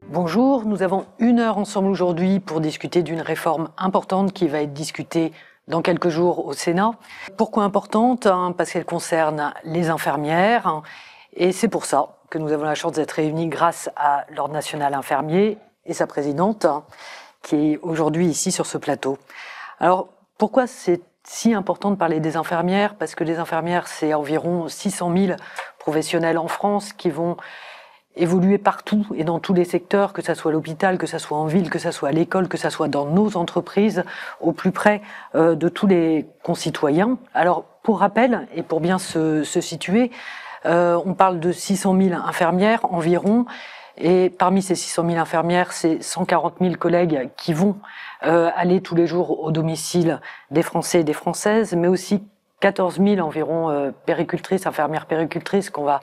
Bonjour, nous avons 1 heure ensemble aujourd'hui pour discuter d'une réforme importante qui va être discutée dans quelques jours au Sénat. Pourquoi importante? Parce qu'elle concerne les infirmières et c'est pour ça que nous avons la chance d'être réunis grâce à l'Ordre national infirmier et sa présidente qui est aujourd'hui ici sur ce plateau. Alors pourquoi c'est si important de parler des infirmières? Parce que les infirmières, c'est environ 600 000 professionnels en France qui vont évoluer partout et dans tous les secteurs, que ça soit à l'hôpital, que ça soit en ville, que ça soit à l'école, que ça soit dans nos entreprises, au plus près de tous les concitoyens. Alors, pour rappel, et pour bien se situer, on parle de 600 000 infirmières environ, et parmi ces 600 000 infirmières, c'est 140 000 collègues qui vont aller tous les jours au domicile des Français et des Françaises, mais aussi 14 000 environ péricultrices, infirmières péricultrices qu'on va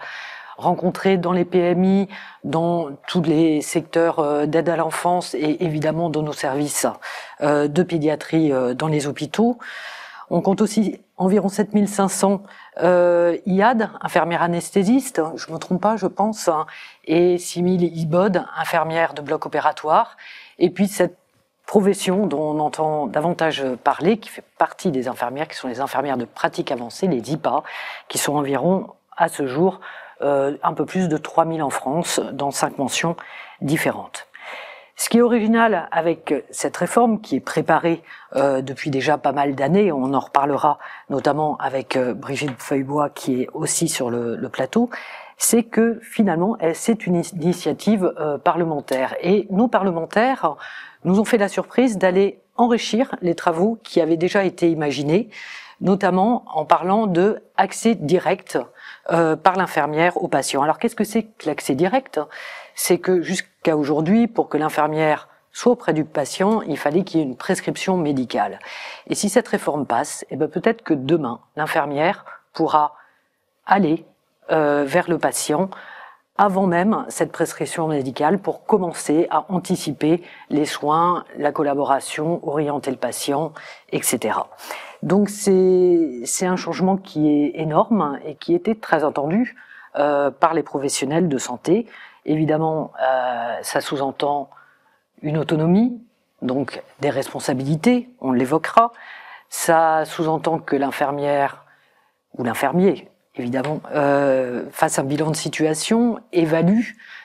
rencontrer dans les PMI, dans tous les secteurs d'aide à l'enfance et évidemment dans nos services de pédiatrie dans les hôpitaux. On compte aussi environ 7500 IAD, infirmières anesthésistes, je ne me trompe pas, je pense, et 6000 IBOD, infirmières de bloc opératoire. Et puis cette profession dont on entend davantage parler, qui fait partie des infirmières, qui sont les infirmières de pratique avancée, les IPA, qui sont environ, à ce jour, un peu plus de 3000 en France, dans 5 mentions différentes. Ce qui est original avec cette réforme, qui est préparée depuis déjà pas mal d'années, on en reparlera notamment avec Brigitte Feuillebois, qui est aussi sur le plateau, c'est que finalement, c'est une initiative parlementaire. Et nos parlementaires nous ont fait la surprise d'aller enrichir les travaux qui avaient déjà été imaginés, notamment en parlant de accès direct par l'infirmière aux patients. Alors qu'est-ce que c'est que l'accès direct? C'est que jusqu'à aujourd'hui, pour que l'infirmière soit auprès du patient, il fallait qu'il y ait une prescription médicale. Et si cette réforme passe, eh ben peut-être que demain, l'infirmière pourra aller vers le patient avant même cette prescription médicale pour commencer à anticiper les soins, la collaboration, orienter le patient, etc. Donc c'est un changement qui est énorme et qui était très attendu par les professionnels de santé. Évidemment, ça sous-entend une autonomie, donc des responsabilités, on l'évoquera. Ça sous-entend que l'infirmière ou l'infirmier, évidemment, fasse un bilan de situation, évalue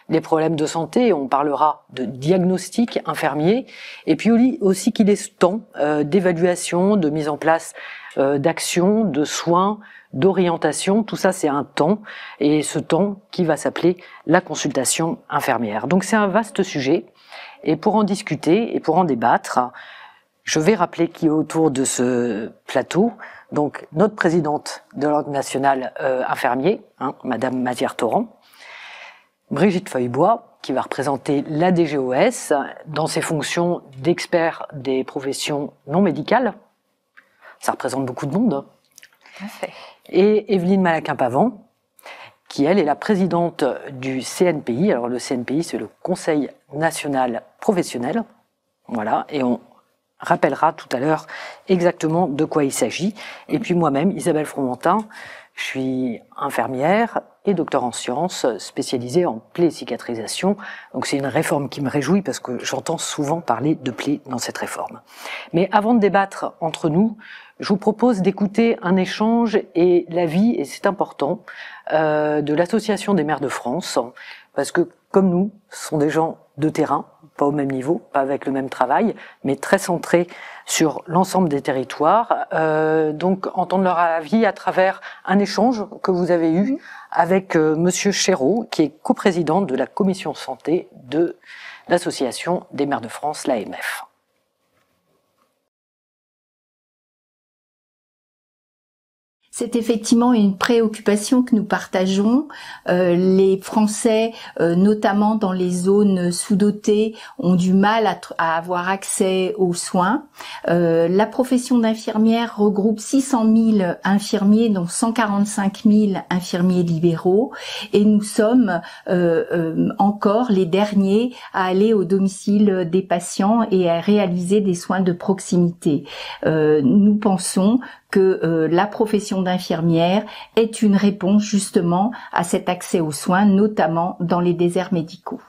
les problèmes de santé, on parlera de diagnostic infirmier, et puis aussi qu'il ait ce temps d'évaluation, de mise en place d'actions, de soins, d'orientation, tout ça c'est un temps, et ce temps qui va s'appeler la consultation infirmière. Donc c'est un vaste sujet, et pour en discuter et pour en débattre, je vais rappeler qui est autour de ce plateau. Donc notre présidente de l'Ordre national infirmier, Madame Mazière-Torrent, Brigitte Feuillebois, qui va représenter la DGOS dans ses fonctions d'expert des professions non médicales. Ça représente beaucoup de monde. Tout à fait. Et Evelyne Malaquin-Pavant, qui elle est la présidente du CNPI. Alors le CNPI, c'est le Conseil national professionnel. Voilà, et on rappellera tout à l'heure exactement de quoi il s'agit. Et puis moi-même, Isabelle Fromentin, je suis infirmière et docteur en sciences, spécialisée en plaies et cicatrisation. Donc c'est une réforme qui me réjouit parce que j'entends souvent parler de plaies dans cette réforme. Mais avant de débattre entre nous, je vous propose d'écouter un échange et l'avis, et c'est important, de l'Association des maires de France, parce que comme nous, ce sont des gens de terrain, pas au même niveau, pas avec le même travail, mais très centrés sur l'ensemble des territoires. Donc entendre leur avis à travers un échange que vous avez eu avec Monsieur Chéreau, qui est coprésident de la commission santé de l'Association des maires de France, C'est effectivement une préoccupation que nous partageons. Les Français, notamment dans les zones sous-dotées, ont du mal à avoir accès aux soins. La profession d'infirmière regroupe 600 000 infirmiers, dont 145 000 infirmiers libéraux, et nous sommes encore les derniers à aller au domicile des patients et à réaliser des soins de proximité. Nous pensons que la profession d'infirmière est une réponse justement à cet accès aux soins, notamment dans les déserts médicaux.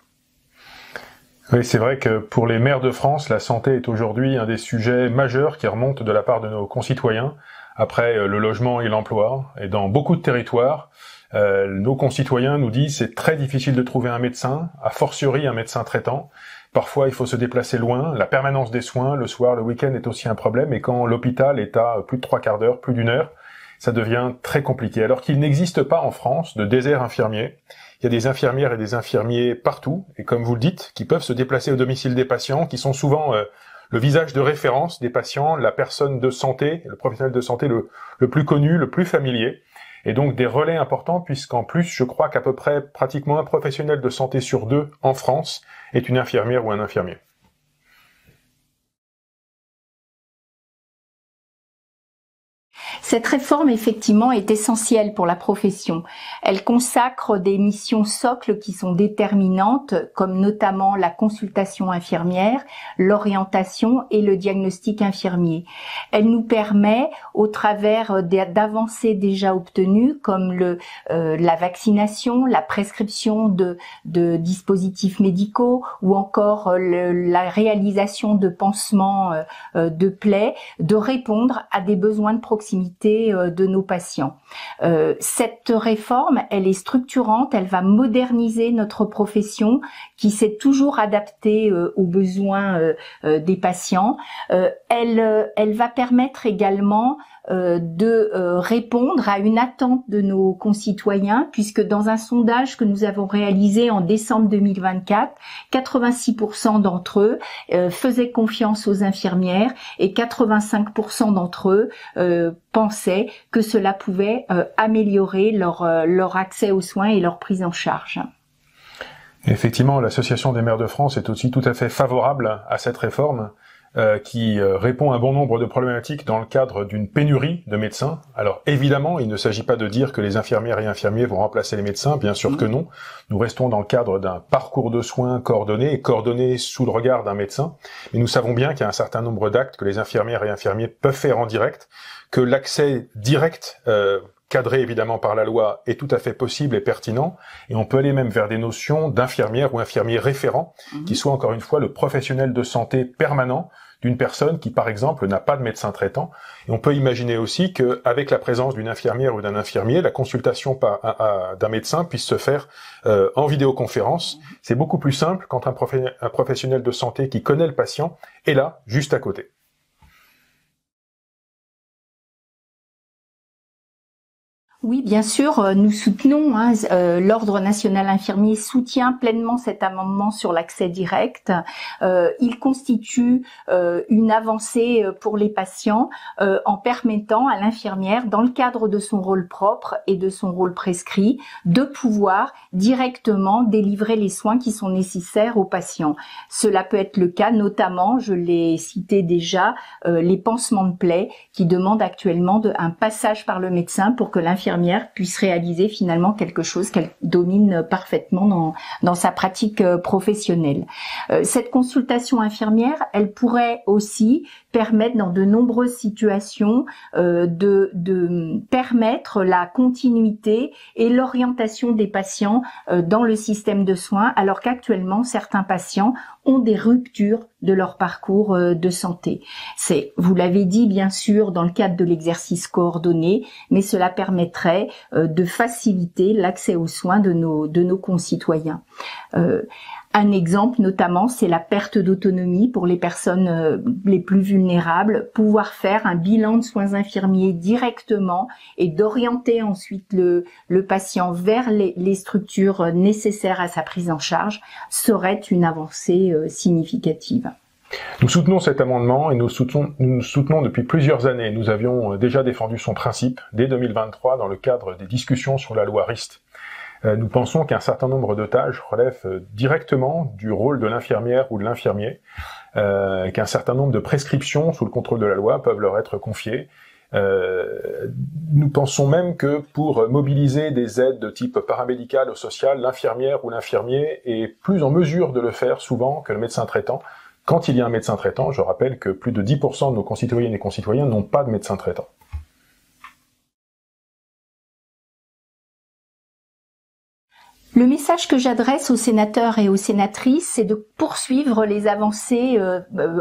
Oui, c'est vrai que pour les maires de France, la santé est aujourd'hui un des sujets majeurs qui remontent de la part de nos concitoyens, après le logement et l'emploi. Et dans beaucoup de territoires, nos concitoyens nous disent c'est très difficile de trouver un médecin, a fortiori un médecin traitant. Parfois, il faut se déplacer loin. La permanence des soins, le soir, le week-end est aussi un problème. Et quand l'hôpital est à plus de 3/4 d'heure, plus d'1 heure, ça devient très compliqué. Alors qu'il n'existe pas en France de désert infirmier. Il y a des infirmières et des infirmiers partout. Et comme vous le dites, qui peuvent se déplacer au domicile des patients, qui sont souvent le visage de référence des patients, la personne de santé, le professionnel de santé le plus connu, le plus familier. Et donc des relais importants, puisqu'en plus, je crois qu'à peu près pratiquement un professionnel de santé sur 2 en France est une infirmière ou un infirmier. Cette réforme, effectivement, est essentielle pour la profession. Elle consacre des missions socles qui sont déterminantes, comme notamment la consultation infirmière, l'orientation et le diagnostic infirmier. Elle nous permet, au travers d'avancées déjà obtenues, comme la vaccination, la prescription de dispositifs médicaux ou encore la réalisation de pansements de plaies, de répondre à des besoins de proximité de nos patients. Cette réforme, elle est structurante, elle va moderniser notre profession qui s'est toujours adaptée aux besoins des patients. Elle va permettre également de répondre à une attente de nos concitoyens, puisque dans un sondage que nous avons réalisé en décembre 2024, 86% d'entre eux faisaient confiance aux infirmières et 85% d'entre eux pensaient que cela pouvait améliorer leur accès aux soins et leur prise en charge. Effectivement, l'Association des maires de France est aussi tout à fait favorable à cette réforme qui répond à un bon nombre de problématiques dans le cadre d'une pénurie de médecins. Alors évidemment, il ne s'agit pas de dire que les infirmières et infirmiers vont remplacer les médecins, bien sûr que non. Nous restons dans le cadre d'un parcours de soins coordonné sous le regard d'un médecin. Mais nous savons bien qu'il y a un certain nombre d'actes que les infirmières et infirmiers peuvent faire en direct, que l'accès direct cadré évidemment par la loi, est tout à fait possible et pertinent, et on peut aller même vers des notions d'infirmière ou infirmier référent, qui soit encore une fois le professionnel de santé permanent d'une personne qui, par exemple, n'a pas de médecin traitant. Et on peut imaginer aussi qu'avec la présence d'une infirmière ou d'un infirmier, la consultation d'un médecin puisse se faire en vidéoconférence. C'est beaucoup plus simple quand un professionnel de santé qui connaît le patient est là, juste à côté. Oui, bien sûr, nous soutenons, l'Ordre national infirmier soutient pleinement cet amendement sur l'accès direct. Il constitue une avancée pour les patients en permettant à l'infirmière, dans le cadre de son rôle propre et de son rôle prescrit, de pouvoir directement délivrer les soins qui sont nécessaires aux patients. Cela peut être le cas notamment, je l'ai cité déjà, les pansements de plaies qui demandent actuellement un passage par le médecin pour que l'infirmière puisse réaliser finalement quelque chose qu'elle domine parfaitement dans sa pratique professionnelle. Cette consultation infirmière, elle pourrait aussi permettre dans de nombreuses situations de permettre la continuité et l'orientation des patients dans le système de soins, alors qu'actuellement certains patients ont des ruptures de leur parcours de santé. C'est, vous l'avez dit bien sûr, dans le cadre de l'exercice coordonné, mais cela permettrait de faciliter l'accès aux soins de nos concitoyens. Un exemple notamment, c'est la perte d'autonomie pour les personnes les plus vulnérables, pouvoir faire un bilan de soins infirmiers directement et d'orienter ensuite le patient vers les structures nécessaires à sa prise en charge serait une avancée significative. Nous soutenons cet amendement et nous le soutenons depuis plusieurs années. Nous avions déjà défendu son principe dès 2023 dans le cadre des discussions sur la loi RIST. Nous pensons qu'un certain nombre de tâches relèvent directement du rôle de l'infirmière ou de l'infirmier, qu'un certain nombre de prescriptions sous le contrôle de la loi peuvent leur être confiées. Nous pensons même que pour mobiliser des aides de type paramédical ou social, l'infirmière ou l'infirmier est plus en mesure de le faire souvent que le médecin traitant. Quand il y a un médecin traitant, je rappelle que plus de 10% de nos concitoyennes et concitoyens n'ont pas de médecin traitant. Le message que j'adresse aux sénateurs et aux sénatrices, c'est de poursuivre les avancées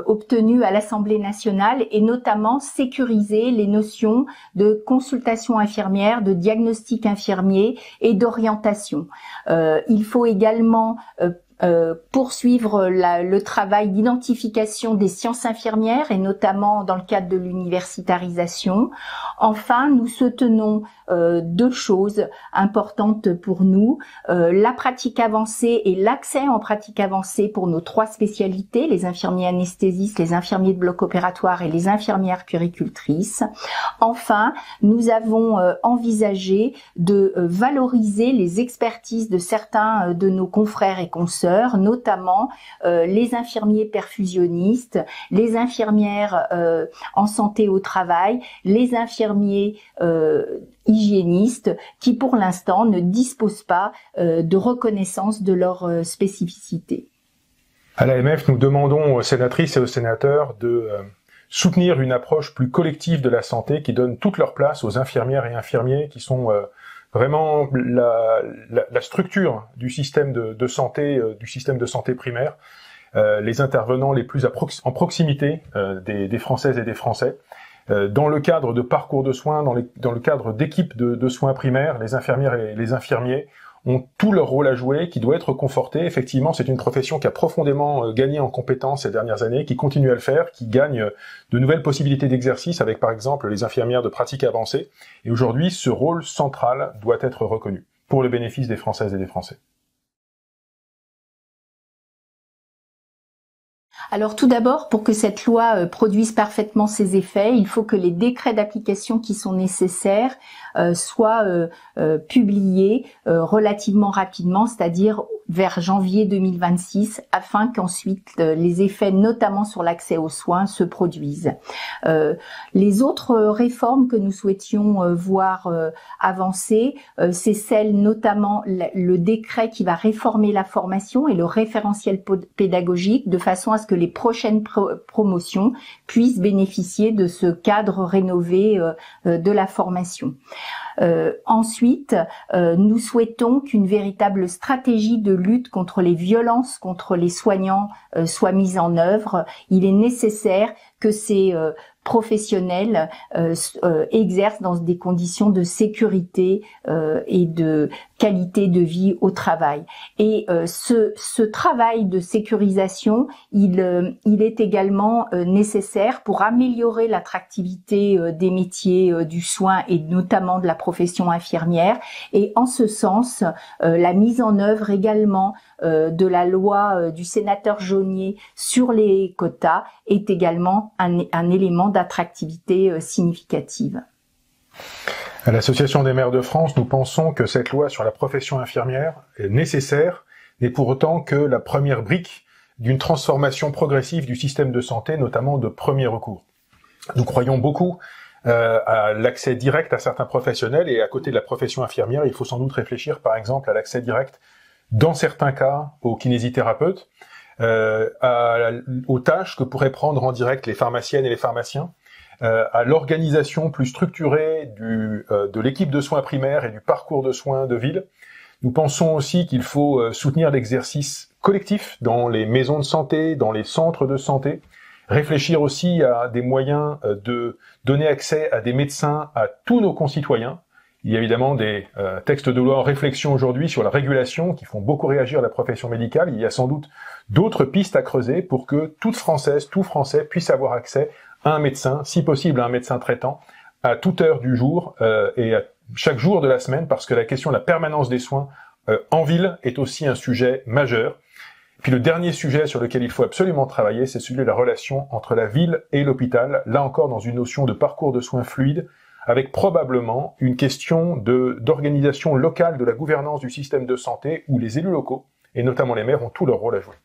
obtenues à l'Assemblée nationale et notamment sécuriser les notions de consultation infirmière, de diagnostic infirmier et d'orientation. Il faut également poursuivre le travail d'identification des sciences infirmières et notamment dans le cadre de l'universitarisation. Enfin, nous soutenons deux choses importantes pour nous, la pratique avancée et l'accès en pratique avancée pour nos trois spécialités, les infirmiers anesthésistes, les infirmiers de bloc opératoire et les infirmières puéricultrices. Enfin, nous avons envisagé de valoriser les expertises de certains de nos confrères et consoeurs, notamment les infirmiers perfusionnistes, les infirmières en santé au travail, les infirmiers hygiénistes qui pour l'instant ne disposent pas de reconnaissance de leur spécificité. À l'AMF, nous demandons aux sénatrices et aux sénateurs de soutenir une approche plus collective de la santé qui donne toute leur place aux infirmières et infirmiers qui sont vraiment la structure du système de santé, du système de santé primaire, les intervenants les plus en proximité des Françaises et des Français. Dans le cadre de parcours de soins, dans le cadre d'équipes de soins primaires, les infirmières et les infirmiers ont tout leur rôle à jouer, qui doit être conforté. Effectivement, c'est une profession qui a profondément gagné en compétences ces dernières années, qui continue à le faire, qui gagne de nouvelles possibilités d'exercice avec, par exemple, les infirmières de pratique avancée. Et aujourd'hui, ce rôle central doit être reconnu pour le bénéfice des Françaises et des Français. Alors tout d'abord, pour que cette loi produise parfaitement ses effets, il faut que les décrets d'application qui sont nécessaires soient publiés relativement rapidement, c'est-à-dire vers janvier 2026, afin qu'ensuite les effets, notamment sur l'accès aux soins, se produisent. Les autres réformes que nous souhaitions voir avancer, c'est celle notamment le décret qui va réformer la formation et le référentiel pédagogique, de façon à ce que les prochaines promotions puissent bénéficier de ce cadre rénové de la formation. Ensuite, nous souhaitons qu'une véritable stratégie de lutte contre les violences contre les soignants soit mise en œuvre. Il est nécessaire que ces professionnels exercent dans des conditions de sécurité et de qualité de vie au travail. Et ce travail de sécurisation, il est également nécessaire pour améliorer l'attractivité des métiers du soin et notamment de la profession infirmière. Et en ce sens, la mise en œuvre également de la loi du sénateur Jomier sur les quotas est également un élément d'attractivité significative. À l'Association des maires de France, nous pensons que cette loi sur la profession infirmière est nécessaire, n'est pour autant que la première brique d'une transformation progressive du système de santé, notamment de premier recours. Nous croyons beaucoup à l'accès direct à certains professionnels, et à côté de la profession infirmière, il faut sans doute réfléchir par exemple à l'accès direct, dans certains cas, aux kinésithérapeutes, aux tâches que pourraient prendre en direct les pharmaciennes et les pharmaciens, à l'organisation plus structurée de l'équipe de soins primaires et du parcours de soins de ville. Nous pensons aussi qu'il faut soutenir l'exercice collectif dans les maisons de santé, dans les centres de santé, réfléchir aussi à des moyens de donner accès à des médecins à tous nos concitoyens. Il y a évidemment des textes de loi en réflexion aujourd'hui sur la régulation qui font beaucoup réagir la profession médicale. Il y a sans doute d'autres pistes à creuser pour que toute Française, tout Français puisse avoir accès à un médecin, si possible à un médecin traitant, à toute heure du jour et à chaque jour de la semaine, parce que la question de la permanence des soins en ville est aussi un sujet majeur. Puis le dernier sujet sur lequel il faut absolument travailler, c'est celui de la relation entre la ville et l'hôpital, là encore dans une notion de parcours de soins fluide, avec probablement une question d'organisation locale de la gouvernance du système de santé, où les élus locaux, et notamment les maires, ont tout leur rôle à jouer.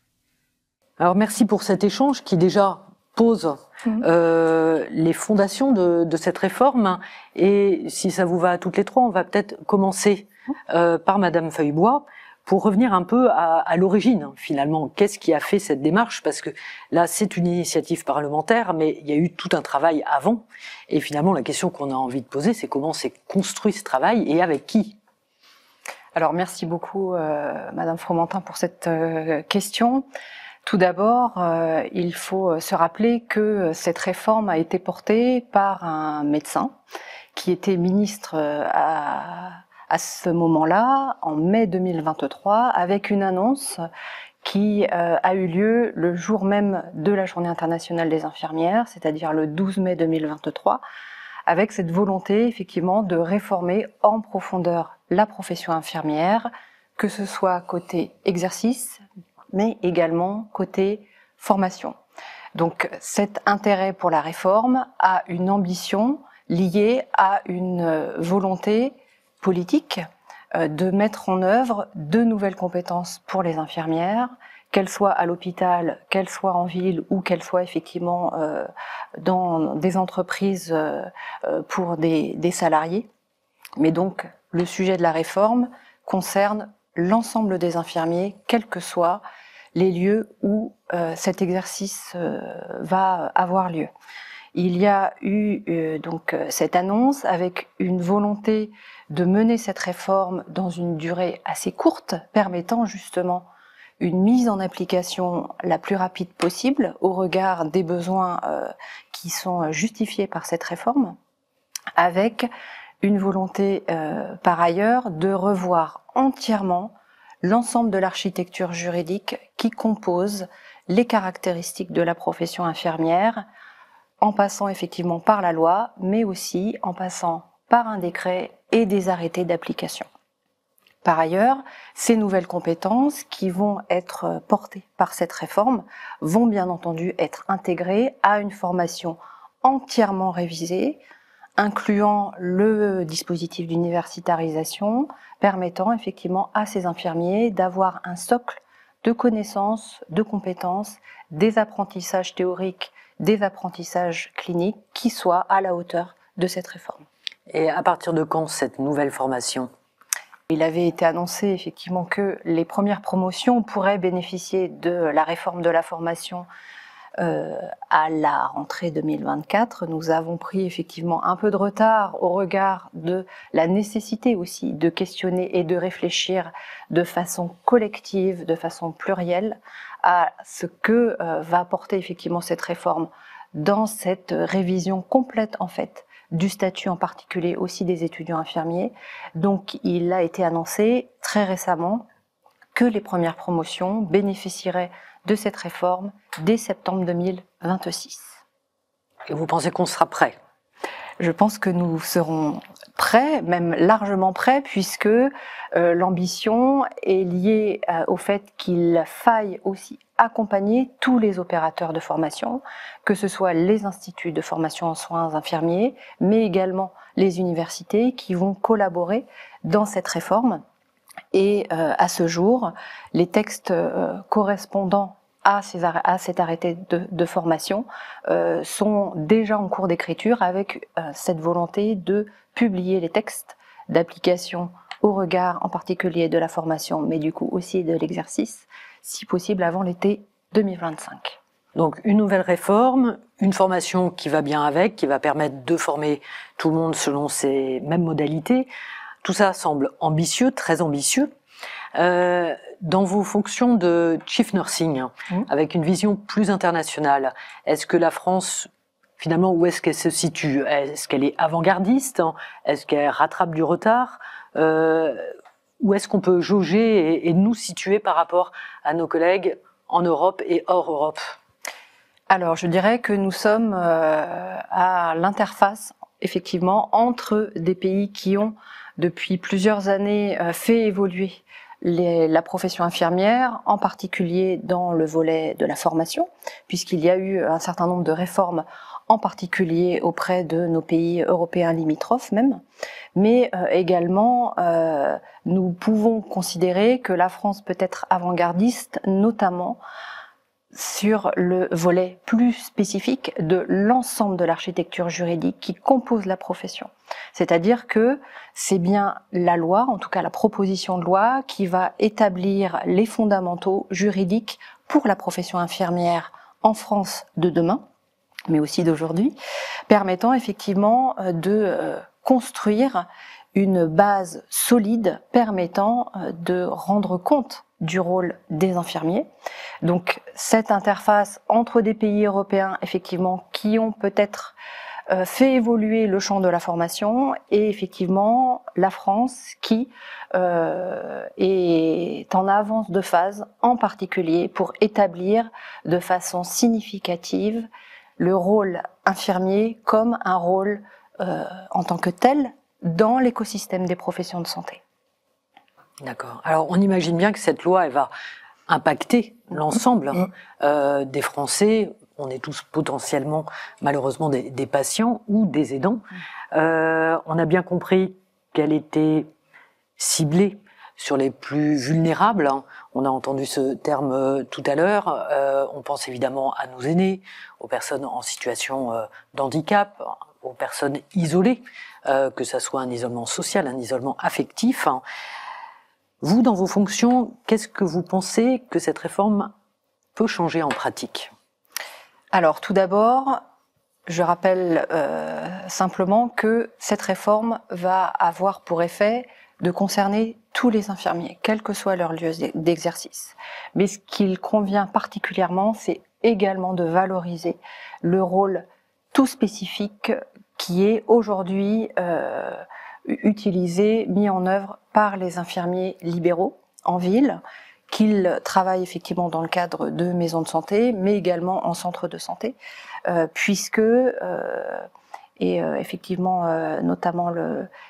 Alors merci pour cet échange qui déjà pose les fondations de cette réforme. Et si ça vous va à toutes les trois, on va peut-être commencer par Madame Feuillebois, pour revenir un peu à l'origine, finalement. Qu'est-ce qui a fait cette démarche? Parce que là, c'est une initiative parlementaire, mais il y a eu tout un travail avant. Et finalement, la question qu'on a envie de poser, c'est comment s'est construit ce travail et avec qui? Alors, merci beaucoup, Madame Fromentin, pour cette question. Tout d'abord, il faut se rappeler que cette réforme a été portée par un médecin qui était ministre à ce moment-là, en mai 2023, avec une annonce qui a eu lieu le jour même de la Journée internationale des infirmières, c'est-à-dire le 12 mai 2023, avec cette volonté effectivement de réformer en profondeur la profession infirmière, que ce soit côté exercice, mais également côté formation. Donc cet intérêt pour la réforme a une ambition liée à une volonté politique de mettre en œuvre de nouvelles compétences pour les infirmières, qu'elles soient à l'hôpital, qu'elles soient en ville ou qu'elles soient effectivement dans des entreprises pour des salariés. Mais donc le sujet de la réforme concerne l'ensemble des infirmiers, quels que soient les lieux où cet exercice va avoir lieu. Il y a eu donc cette annonce avec une volonté de mener cette réforme dans une durée assez courte, permettant justement une mise en application la plus rapide possible au regard des besoins qui sont justifiés par cette réforme, avec une volonté par ailleurs de revoir entièrement l'ensemble de l'architecture juridique qui compose les caractéristiques de la profession infirmière, en passant effectivement par la loi, mais aussi en passant par un décret et des arrêtés d'application. Par ailleurs, ces nouvelles compétences qui vont être portées par cette réforme vont bien entendu être intégrées à une formation entièrement révisée, incluant le dispositif d'universitarisation, permettant effectivement à ces infirmiers d'avoir un socle de connaissances, de compétences, des apprentissages théoriques, des apprentissages cliniques qui soient à la hauteur de cette réforme. Et à partir de quand cette nouvelle formation? Il avait été annoncé effectivement que les premières promotions pourraient bénéficier de la réforme de la formation à la rentrée 2024. Nous avons pris effectivement un peu de retard au regard de la nécessité aussi de questionner et de réfléchir de façon collective, de façon plurielle à ce que va apporter effectivement cette réforme dans cette révision complète en fait du statut en particulier aussi des étudiants infirmiers. Donc il a été annoncé très récemment que les premières promotions bénéficieraient de cette réforme dès septembre 2026. Et vous pensez qu'on sera prêt? Je pense que nous serons prêts, même largement prêts, puisque l'ambition est liée au fait qu'il faille aussi accompagner tous les opérateurs de formation, que ce soit les instituts de formation en soins infirmiers, mais également les universités qui vont collaborer dans cette réforme. Et à ce jour, les textes correspondant à cet arrêté de formation sont déjà en cours d'écriture avec cette volonté de publier les textes d'application au regard en particulier de la formation, mais du coup aussi de l'exercice, si possible avant l'été 2025. Donc une nouvelle réforme, une formation qui va bien avec, qui va permettre de former tout le monde selon ces mêmes modalités. Tout ça semble ambitieux, très ambitieux. Dans vos fonctions de Chief Nursing, avec une vision plus internationale, est-ce que la France, finalement, où est-ce qu'elle se situe? Est-ce qu'elle est avant-gardiste? Est-ce qu'elle rattrape du retard? Où est-ce qu'on peut jauger et nous situer par rapport à nos collègues en Europe et hors Europe? Alors, je dirais que nous sommes à l'interface, effectivement, entre des pays qui ont, depuis plusieurs années, fait évoluer la profession infirmière, en particulier dans le volet de la formation, puisqu'il y a eu un certain nombre de réformes, en particulier auprès de nos pays européens limitrophes même, mais également nous pouvons considérer que la France peut être avant-gardiste, notamment sur le volet plus spécifique de l'ensemble de l'architecture juridique qui compose la profession. C'est-à-dire que c'est bien la loi, en tout cas la proposition de loi, qui va établir les fondamentaux juridiques pour la profession infirmière en France de demain, mais aussi d'aujourd'hui, permettant effectivement de construire une base solide permettant de rendre compte du rôle des infirmiers. Donc cette interface entre des pays européens effectivement qui ont peut-être fait évoluer le champ de la formation et effectivement la France qui est en avance de phase en particulier pour établir de façon significative le rôle infirmier comme un rôle en tant que tel dans l'écosystème des professions de santé. D'accord. Alors, on imagine bien que cette loi, elle va impacter l'ensemble des Français. On est tous potentiellement, malheureusement, des patients ou des aidants. On a bien compris qu'elle était ciblée sur les plus vulnérables. On a entendu ce terme tout à l'heure. On pense évidemment à nos aînés, aux personnes en situation d'handicap, aux personnes isolées, que ça soit un isolement social, un isolement affectif. Vous, dans vos fonctions, qu'est-ce que vous pensez que cette réforme peut changer en pratique ? Alors, tout d'abord, je rappelle simplement que cette réforme va avoir pour effet de concerner tous les infirmiers, quel que soit leur lieu d'exercice. Mais ce qu'il convient particulièrement, c'est également de valoriser le rôle tout spécifique qui est aujourd'hui utilisé, mis en œuvre par les infirmiers libéraux en ville, qu'ils travaillent effectivement dans le cadre de maisons de santé, mais également en centre de santé, puisque, effectivement, notamment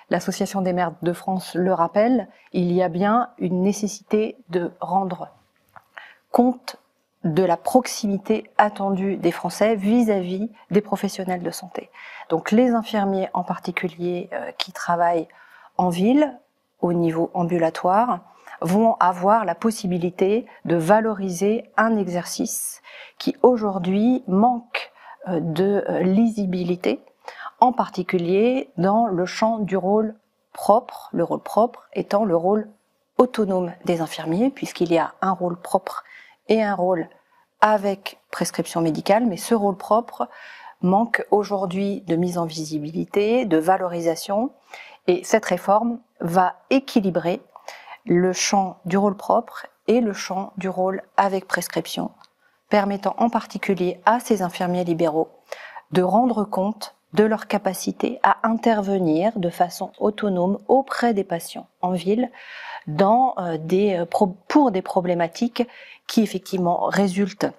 l'Association des maires de France le rappelle, il y a bien une nécessité de rendre compte de la proximité attendue des Français vis-à-vis des professionnels de santé. Donc les infirmiers en particulier qui travaillent en ville, au niveau ambulatoire, vont avoir la possibilité de valoriser un exercice qui aujourd'hui manque de lisibilité, en particulier dans le champ du rôle propre, le rôle propre étant le rôle autonome des infirmiers, puisqu'il y a un rôle propre et un rôle avec prescription médicale, mais ce rôle propre manque aujourd'hui de mise en visibilité, de valorisation, et cette réforme va équilibrer le champ du rôle propre et le champ du rôle avec prescription, permettant en particulier à ces infirmiers libéraux de rendre compte de leur capacité à intervenir de façon autonome auprès des patients en ville pour des problématiques qui effectivement résultent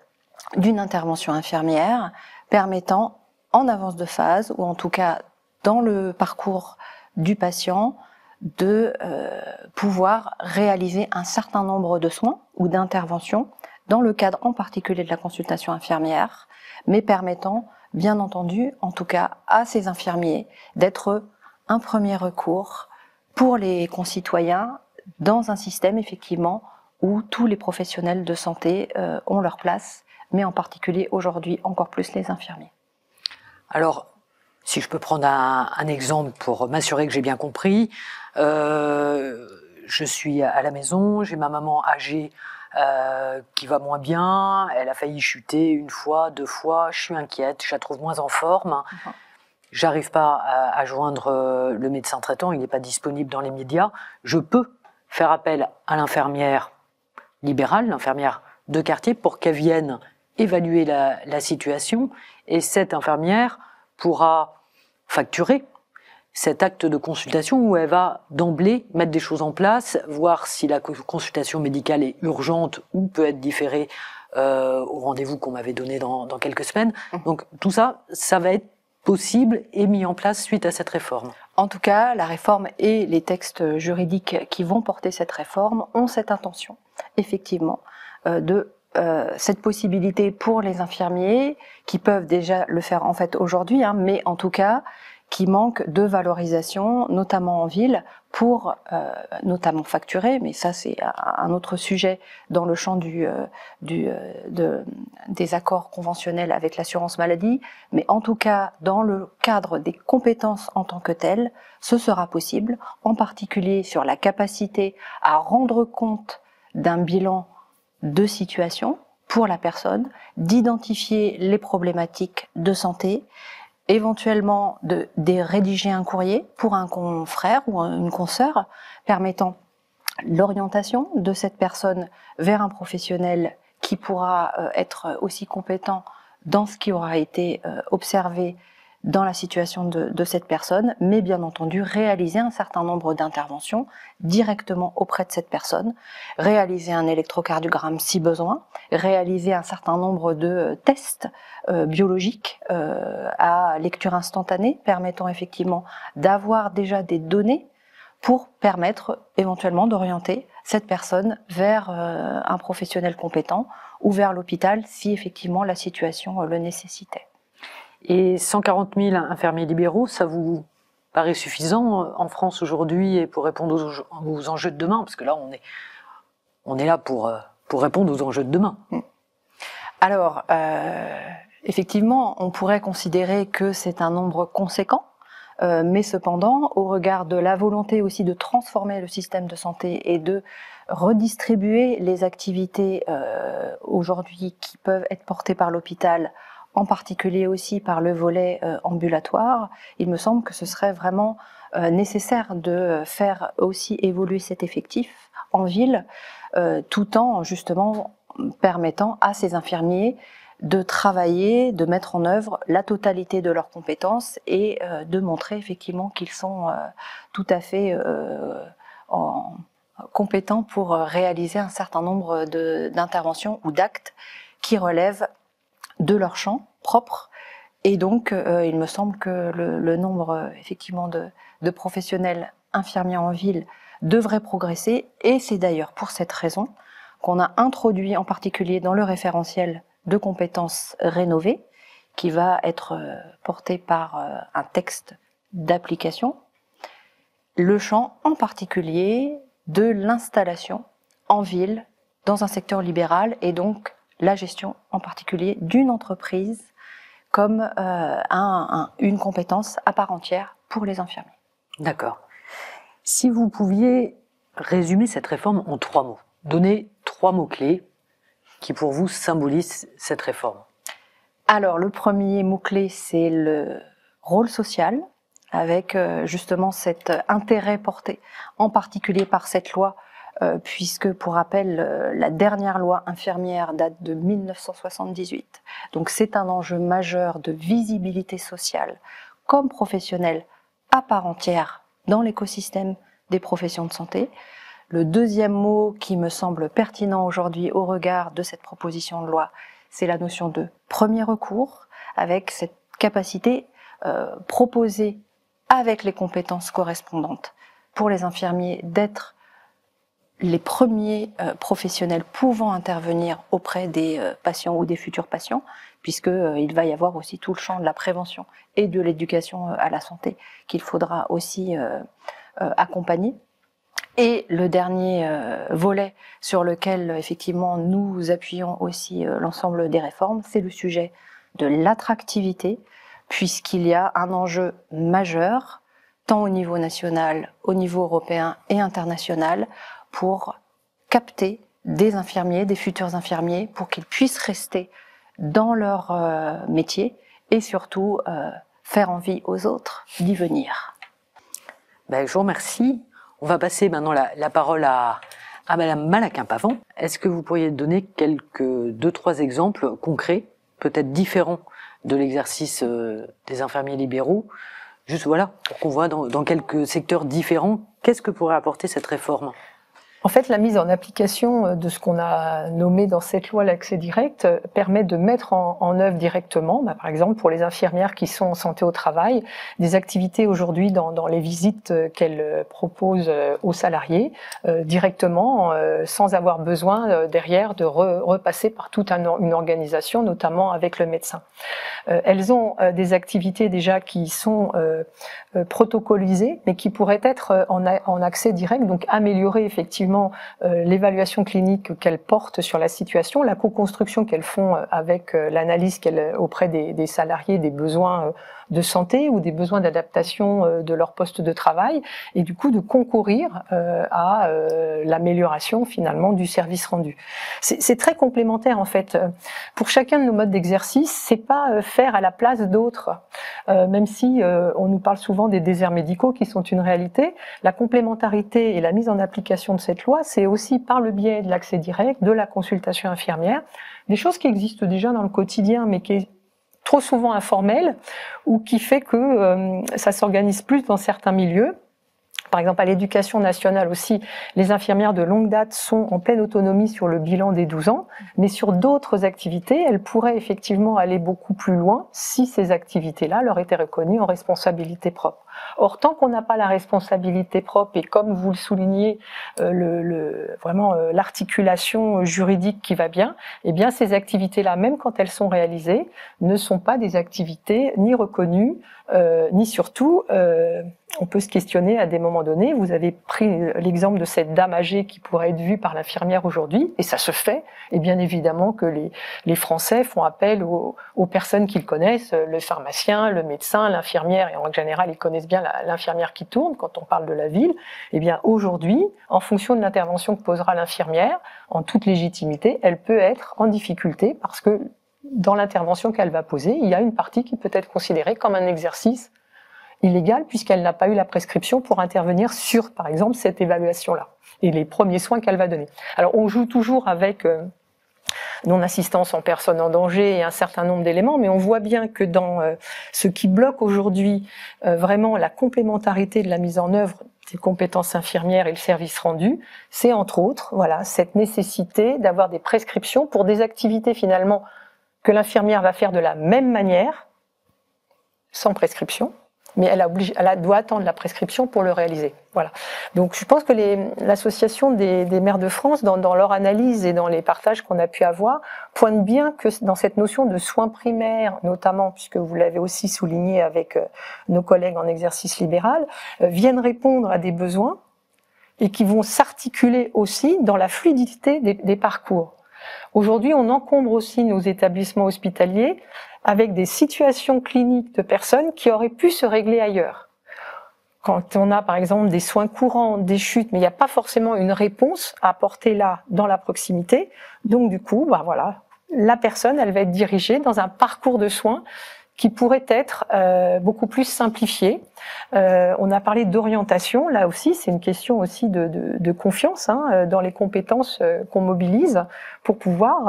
d'une intervention infirmière permettant en avance de phase, ou en tout cas dans le parcours du patient, de pouvoir réaliser un certain nombre de soins ou d'interventions dans le cadre en particulier de la consultation infirmière, mais permettant bien entendu, en tout cas à ces infirmiers, d'être un premier recours pour les concitoyens dans un système effectivement où tous les professionnels de santé ont leur place, mais en particulier aujourd'hui encore plus les infirmiers. Alors, si je peux prendre un exemple pour m'assurer que j'ai bien compris, je suis à la maison, j'ai ma maman âgée qui va moins bien, elle a failli chuter une fois, 2 fois, je suis inquiète, je la trouve moins en forme. J'arrive pas à joindre le médecin traitant, il n'est pas disponible dans les médias. Je peux faire appel à l'infirmière libérale, l'infirmière de quartier, pour qu'elle vienne évaluer la situation, et cette infirmière pourra facturer cet acte de consultation où elle va d'emblée mettre des choses en place, voir si la consultation médicale est urgente ou peut être différée au rendez-vous qu'on m'avait donné dans quelques semaines. Donc tout ça, ça va être possible et mis en place suite à cette réforme. En tout cas, la réforme et les textes juridiques qui vont porter cette réforme ont cette intention, effectivement, de cette possibilité pour les infirmiers qui peuvent déjà le faire en fait aujourd'hui, mais en tout cas qui manquent de valorisation, notamment en ville, pour notamment facturer, mais ça c'est un autre sujet dans le champ des accords conventionnels avec l'assurance maladie, mais en tout cas dans le cadre des compétences en tant que telles, ce sera possible, en particulier sur la capacité à rendre compte d'un bilan de situation pour la personne, d'identifier les problématiques de santé, éventuellement de rédiger un courrier pour un confrère ou une consoeur permettant l'orientation de cette personne vers un professionnel qui pourra être aussi compétent dans ce qui aura été observé dans la situation de cette personne, mais bien entendu réaliser un certain nombre d'interventions directement auprès de cette personne, réaliser un électrocardiogramme si besoin, réaliser un certain nombre de tests biologiques à lecture instantanée, permettant effectivement d'avoir déjà des données pour permettre éventuellement d'orienter cette personne vers un professionnel compétent ou vers l'hôpital si effectivement la situation le nécessitait. Et 140 000 infirmiers libéraux, ça vous paraît suffisant en France aujourd'hui et pour répondre aux enjeux de demain? Parce que là, on est là pour répondre aux enjeux de demain. Alors, effectivement, on pourrait considérer que c'est un nombre conséquent, mais cependant, au regard de la volonté aussi de transformer le système de santé et de redistribuer les activités aujourd'hui qui peuvent être portées par l'hôpital, en particulier aussi par le volet ambulatoire, il me semble que ce serait vraiment nécessaire de faire aussi évoluer cet effectif en ville, tout en justement permettant à ces infirmiers de travailler, de mettre en œuvre la totalité de leurs compétences et de montrer effectivement qu'ils sont tout à fait compétents pour réaliser un certain nombre d'interventions ou d'actes qui relèvent de leur champ propre. Et donc, il me semble que le nombre effectivement de professionnels infirmiers en ville devrait progresser. Et c'est d'ailleurs pour cette raison qu'on a introduit en particulier dans le référentiel de compétences rénovées, qui va être porté par un texte d'application, le champ en particulier de l'installation en ville dans un secteur libéral et donc la gestion en particulier d'une entreprise comme une compétence à part entière pour les infirmiers. D'accord. Si vous pouviez résumer cette réforme en 3 mots, donner 3 mots-clés qui pour vous symbolisent cette réforme. Alors le premier mot-clé, c'est le rôle social, avec justement cet intérêt porté en particulier par cette loi, puisque pour rappel, la dernière loi infirmière date de 1978. Donc c'est un enjeu majeur de visibilité sociale comme professionnel à part entière dans l'écosystème des professions de santé. Le deuxième mot qui me semble pertinent aujourd'hui au regard de cette proposition de loi, c'est la notion de premier recours, avec cette capacité proposée avec les compétences correspondantes pour les infirmiers d'être les premiers professionnels pouvant intervenir auprès des patients ou des futurs patients, puisqu'il va y avoir aussi tout le champ de la prévention et de l'éducation à la santé qu'il faudra aussi accompagner. Et le dernier volet sur lequel effectivement nous appuyons aussi l'ensemble des réformes, c'est le sujet de l'attractivité, puisqu'il y a un enjeu majeur, tant au niveau national, au niveau européen et international, pour capter des infirmiers, des futurs infirmiers, pour qu'ils puissent rester dans leur métier et surtout faire envie aux autres d'y venir. Je vous remercie. On va passer maintenant la parole à Madame Malaquin-Pavant. Est-ce que vous pourriez donner 2-3 exemples concrets, peut-être différents de l'exercice des infirmiers libéraux, juste voilà, pour qu'on voit dans quelques secteurs différents, qu'est-ce que pourrait apporter cette réforme? En fait, la mise en application de ce qu'on a nommé dans cette loi l'accès direct permet de mettre en œuvre directement, par exemple pour les infirmières qui sont en santé au travail, des activités aujourd'hui dans les visites qu'elles proposent aux salariés directement, sans avoir besoin derrière de repasser par toute une organisation, notamment avec le médecin. Elles ont des activités déjà qui sont protocolisées, mais qui pourraient être en accès direct, donc améliorer effectivement l'évaluation clinique qu'elles portent sur la situation, la co-construction qu'elles font avec l'analyse auprès des salariés des besoins de santé ou des besoins d'adaptation de leur poste de travail, et du coup de concourir à l'amélioration finalement du service rendu. C'est très complémentaire en fait. Pour chacun de nos modes d'exercice, c'est pas faire à la place d'autres, même si on nous parle souvent des déserts médicaux qui sont une réalité. La complémentarité et la mise en application de cette loi, c'est aussi par le biais de l'accès direct, de la consultation infirmière, des choses qui existent déjà dans le quotidien, mais qui est trop souvent informel, ou qui fait que ça s'organise plus dans certains milieux. Par exemple, à l'éducation nationale aussi, les infirmières de longue date sont en pleine autonomie sur le bilan des 12 ans, mais sur d'autres activités, elles pourraient effectivement aller beaucoup plus loin si ces activités-là leur étaient reconnues en responsabilité propre. Or, tant qu'on n'a pas la responsabilité propre, et comme vous le soulignez, vraiment l'articulation juridique qui va bien, eh bien ces activités-là, même quand elles sont réalisées, ne sont pas des activités ni reconnues, ni surtout, on peut se questionner à des moments donnés. Vous avez pris l'exemple de cette dame âgée qui pourrait être vue par l'infirmière aujourd'hui, et ça se fait, et bien évidemment que les Français font appel aux personnes qu'ils connaissent, le pharmacien, le médecin, l'infirmière, et en règle générale, ils connaissent bien l'infirmière qui tourne quand on parle de la ville. Eh bien aujourd'hui, en fonction de l'intervention que posera l'infirmière, en toute légitimité, elle peut être en difficulté parce que dans l'intervention qu'elle va poser, il y a une partie qui peut être considérée comme un exercice illégal puisqu'elle n'a pas eu la prescription pour intervenir sur, par exemple, cette évaluation-là et les premiers soins qu'elle va donner. Alors on joue toujours avec non-assistance en personne en danger et un certain nombre d'éléments, mais on voit bien que dans ce qui bloque aujourd'hui vraiment la complémentarité de la mise en œuvre des compétences infirmières et le service rendu, c'est entre autres cette nécessité d'avoir des prescriptions pour des activités finalement que l'infirmière va faire de la même manière, sans prescription, mais elle doit attendre la prescription pour le réaliser. Voilà. Donc je pense que l'association des maires de France, dans leur analyse et dans les partages qu'on a pu avoir, pointe bien que dans cette notion de soins primaires, notamment, puisque vous l'avez aussi souligné avec nos collègues en exercice libéral, viennent répondre à des besoins et qui vont s'articuler aussi dans la fluidité des parcours. Aujourd'hui, on encombre aussi nos établissements hospitaliers avec des situations cliniques de personnes qui auraient pu se régler ailleurs. Quand on a par exemple des soins courants, des chutes, mais il n'y a pas forcément une réponse à apporter là, dans la proximité, donc du coup, la personne, elle va être dirigée dans un parcours de soins qui pourrait être beaucoup plus simplifié. On a parlé d'orientation, là aussi, c'est une question aussi de confiance dans les compétences qu'on mobilise pour pouvoir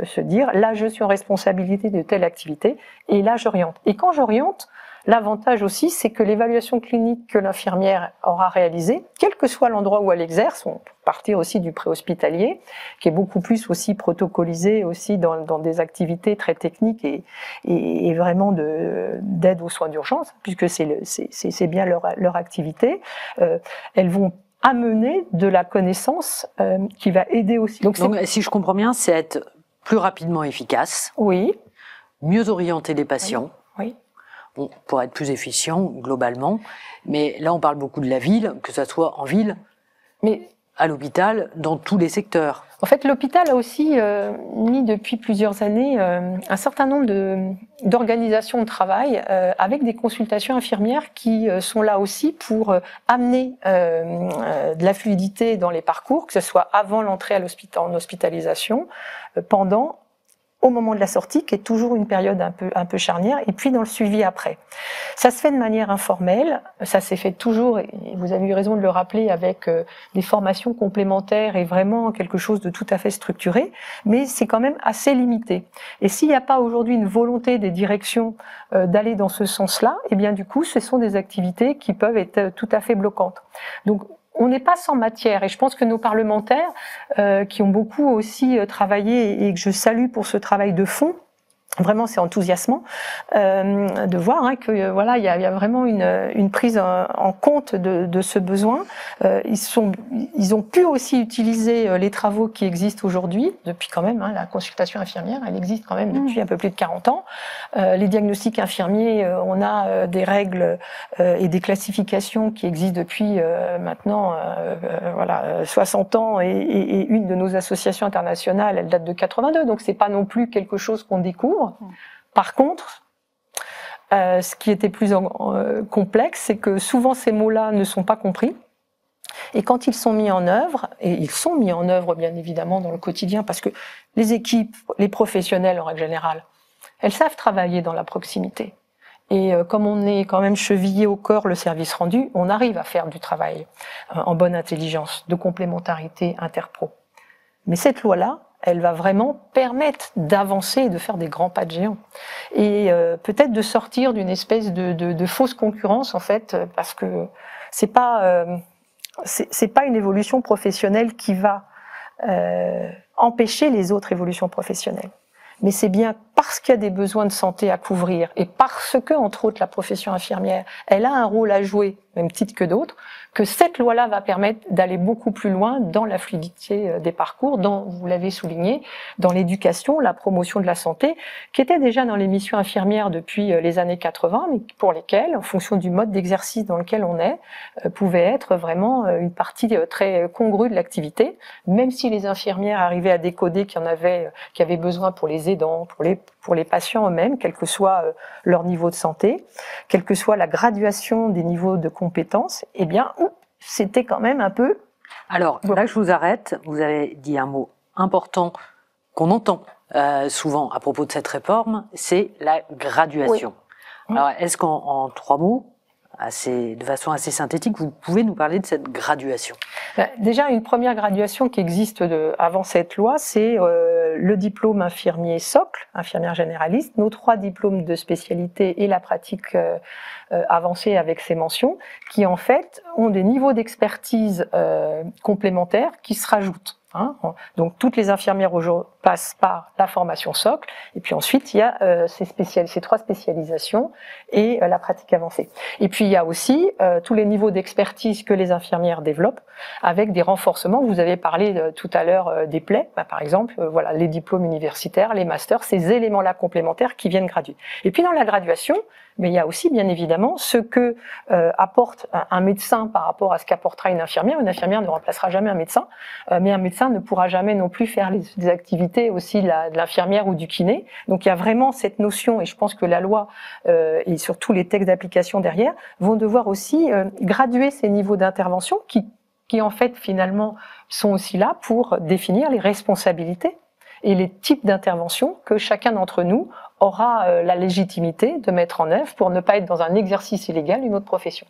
se dire, là je suis en responsabilité de telle activité, et là j'oriente. Et quand j'oriente, l'avantage aussi, c'est que l'évaluation clinique que l'infirmière aura réalisée, quel que soit l'endroit où elle exerce, on peut partir aussi du préhospitalier, qui est beaucoup plus aussi protocolisé aussi dans des activités très techniques et vraiment d'aide aux soins d'urgence, puisque c'est bien leur activité. Elles vont amener de la connaissance qui va aider aussi. Donc si je comprends bien, c'est être plus rapidement efficace. Oui. Mieux orienter les patients. Oui. Bon, pour être plus efficient globalement, mais là on parle beaucoup de la ville, que ça soit en ville, mais à l'hôpital, dans tous les secteurs. En fait, l'hôpital a aussi mis depuis plusieurs années un certain nombre d'organisations de travail avec des consultations infirmières qui sont là aussi pour amener de la fluidité dans les parcours, que ce soit avant l'entrée en hospitalisation, pendant, au moment de la sortie, qui est toujours une période un peu charnière, et puis dans le suivi après. Ça se fait de manière informelle, ça s'est fait toujours, et vous avez eu raison de le rappeler, avec des formations complémentaires et vraiment quelque chose de tout à fait structuré, mais c'est quand même assez limité. Et s'il n'y a pas aujourd'hui une volonté des directions d'aller dans ce sens-là, eh bien du coup, ce sont des activités qui peuvent être tout à fait bloquantes. Donc, on n'est pas sans matière, et je pense que nos parlementaires, qui ont beaucoup aussi travaillé et que je salue pour ce travail de fond, vraiment, c'est enthousiasmant de voir que voilà, il y a vraiment une prise en compte de ce besoin. Ils ont pu aussi utiliser les travaux qui existent aujourd'hui, depuis quand même la consultation infirmière, elle existe quand même depuis un peu plus de 40 ans. Les diagnostics infirmiers, on a des règles et des classifications qui existent depuis maintenant 60 ans, et une de nos associations internationales, elle date de 82, donc c'est pas non plus quelque chose qu'on découvre. Par contre, ce qui était plus complexe, c'est que souvent ces mots-là ne sont pas compris. Et quand ils sont mis en œuvre, et ils sont mis en œuvre bien évidemment dans le quotidien, parce que les équipes, les professionnels en règle générale, elles savent travailler dans la proximité. Et comme on est quand même chevillé au corps le service rendu, on arrive à faire du travail en bonne intelligence, de complémentarité interpro. Mais cette loi-là, elle va vraiment permettre d'avancer et de faire des grands pas de géant. Et peut-être de sortir d'une espèce de fausse concurrence, en fait, parce que c'est pas une évolution professionnelle qui va empêcher les autres évolutions professionnelles. Mais c'est bien parce qu'il y a des besoins de santé à couvrir, et parce que, entre autres, la profession infirmière, elle a un rôle à jouer, même titre que d'autres, que cette loi-là va permettre d'aller beaucoup plus loin dans la fluidité des parcours, dans, vous l'avez souligné, dans l'éducation, la promotion de la santé, qui était déjà dans les missions infirmières depuis les années 80, mais pour lesquelles, en fonction du mode d'exercice dans lequel on est, pouvait être vraiment une partie très congrue de l'activité, même si les infirmières arrivaient à décoder qu'il y en avait, qui avaient besoin pour les aidants, pour les patients eux-mêmes, quel que soit leur niveau de santé, quelle que soit la graduation des niveaux de compétences, eh bien, c'était quand même un peu... Alors, là, je vous arrête. Vous avez dit un mot important qu'on entend souvent à propos de cette réforme, c'est la graduation. Oui. Alors, est-ce qu'en 3 mots, de façon assez synthétique, vous pouvez nous parler de cette graduation? Déjà, une première graduation qui existe avant cette loi, c'est le diplôme infirmier socle, infirmière généraliste, nos 3 diplômes de spécialité et la pratique avancée avec ces mentions, qui en fait ont des niveaux d'expertise complémentaires qui se rajoutent. Donc toutes les infirmières aujourd'hui passent par la formation socle, et puis ensuite il y a ces 3 spécialisations et la pratique avancée. Et puis il y a aussi tous les niveaux d'expertise que les infirmières développent avec des renforcements. Vous avez parlé tout à l'heure des plaies, par exemple, voilà, les diplômes universitaires, les masters, ces éléments-là complémentaires qui viennent graduer. Et puis dans la graduation, mais il y a aussi bien évidemment ce que apporte un médecin par rapport à ce qu'apportera une infirmière. Une infirmière ne remplacera jamais un médecin, mais un médecin ne pourra jamais non plus faire des activités aussi de l'infirmière ou du kiné. Donc il y a vraiment cette notion, et je pense que la loi et surtout les textes d'application derrière vont devoir aussi graduer ces niveaux d'intervention qui en fait finalement sont aussi là pour définir les responsabilités et les types d'interventions que chacun d'entre nous aura la légitimité de mettre en œuvre pour ne pas être dans un exercice illégal d'une autre profession.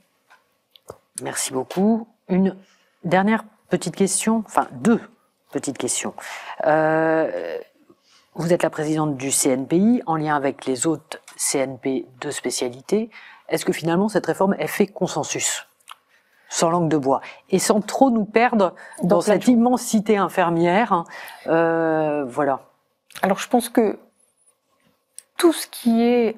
Merci beaucoup. Une dernière petite question, enfin 2 petites questions. Vous êtes la présidente du CNPI, en lien avec les autres CNP de spécialité. Est-ce que finalement cette réforme, elle fait consensus ? Sans langue de bois, et sans trop nous perdre dans cette immensité infirmière. Voilà. Alors je pense que tout ce qui est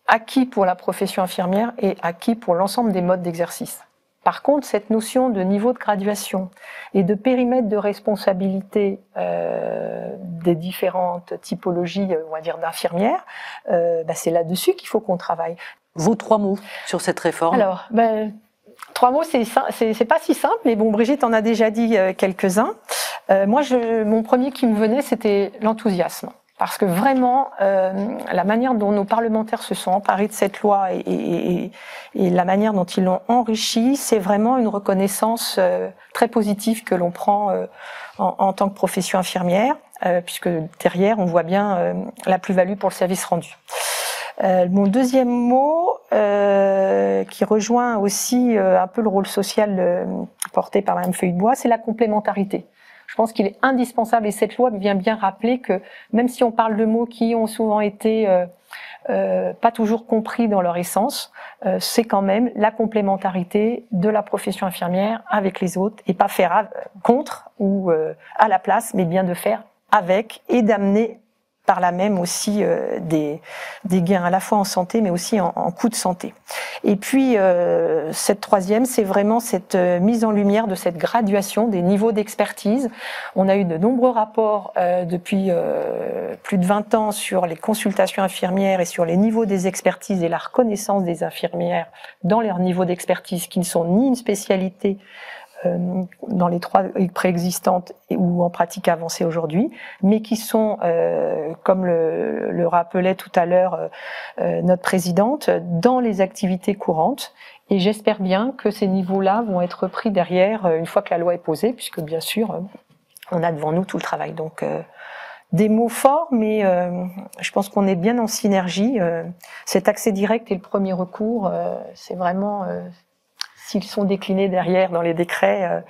acquis pour la profession infirmière est acquis pour l'ensemble des modes d'exercice. Par contre, cette notion de niveau de graduation et de périmètre de responsabilité des différentes typologies, on va dire, d'infirmières, c'est là-dessus qu'il faut qu'on travaille. Vos 3 mots sur cette réforme? Alors, 3 mots, c'est pas si simple, mais bon, Brigitte en a déjà dit quelques-uns. Moi, mon premier qui me venait, c'était l'enthousiasme. Parce que vraiment, la manière dont nos parlementaires se sont emparés de cette loi et la manière dont ils l'ont enrichie, c'est vraiment une reconnaissance très positive que l'on prend en tant que profession infirmière, puisque derrière, on voit bien la plus-value pour le service rendu. Mon deuxième mot, qui rejoint aussi un peu le rôle social porté par Mme Feuille-de-Bois, c'est la complémentarité. Je pense qu'il est indispensable, et cette loi vient bien rappeler que même si on parle de mots qui ont souvent été pas toujours compris dans leur essence, c'est quand même la complémentarité de la profession infirmière avec les autres, et pas faire contre ou à la place, mais bien de faire avec, et d'amener par là même aussi des gains à la fois en santé, mais aussi en coût de santé. Et puis, cette troisième, c'est vraiment cette mise en lumière de cette graduation des niveaux d'expertise. On a eu de nombreux rapports depuis plus de 20 ans sur les consultations infirmières et sur les niveaux des expertises et la reconnaissance des infirmières dans leurs niveaux d'expertise, qui ne sont ni une spécialité dans les 3 préexistantes ou en pratique avancée aujourd'hui, mais qui sont, comme le rappelait tout à l'heure notre présidente, dans les activités courantes. Et j'espère bien que ces niveaux-là vont être repris derrière une fois que la loi est posée, puisque bien sûr, on a devant nous tout le travail. Donc, des mots forts, mais je pense qu'on est bien en synergie. Cet accès direct et le premier recours, c'est vraiment... s'ils sont déclinés derrière dans les décrets,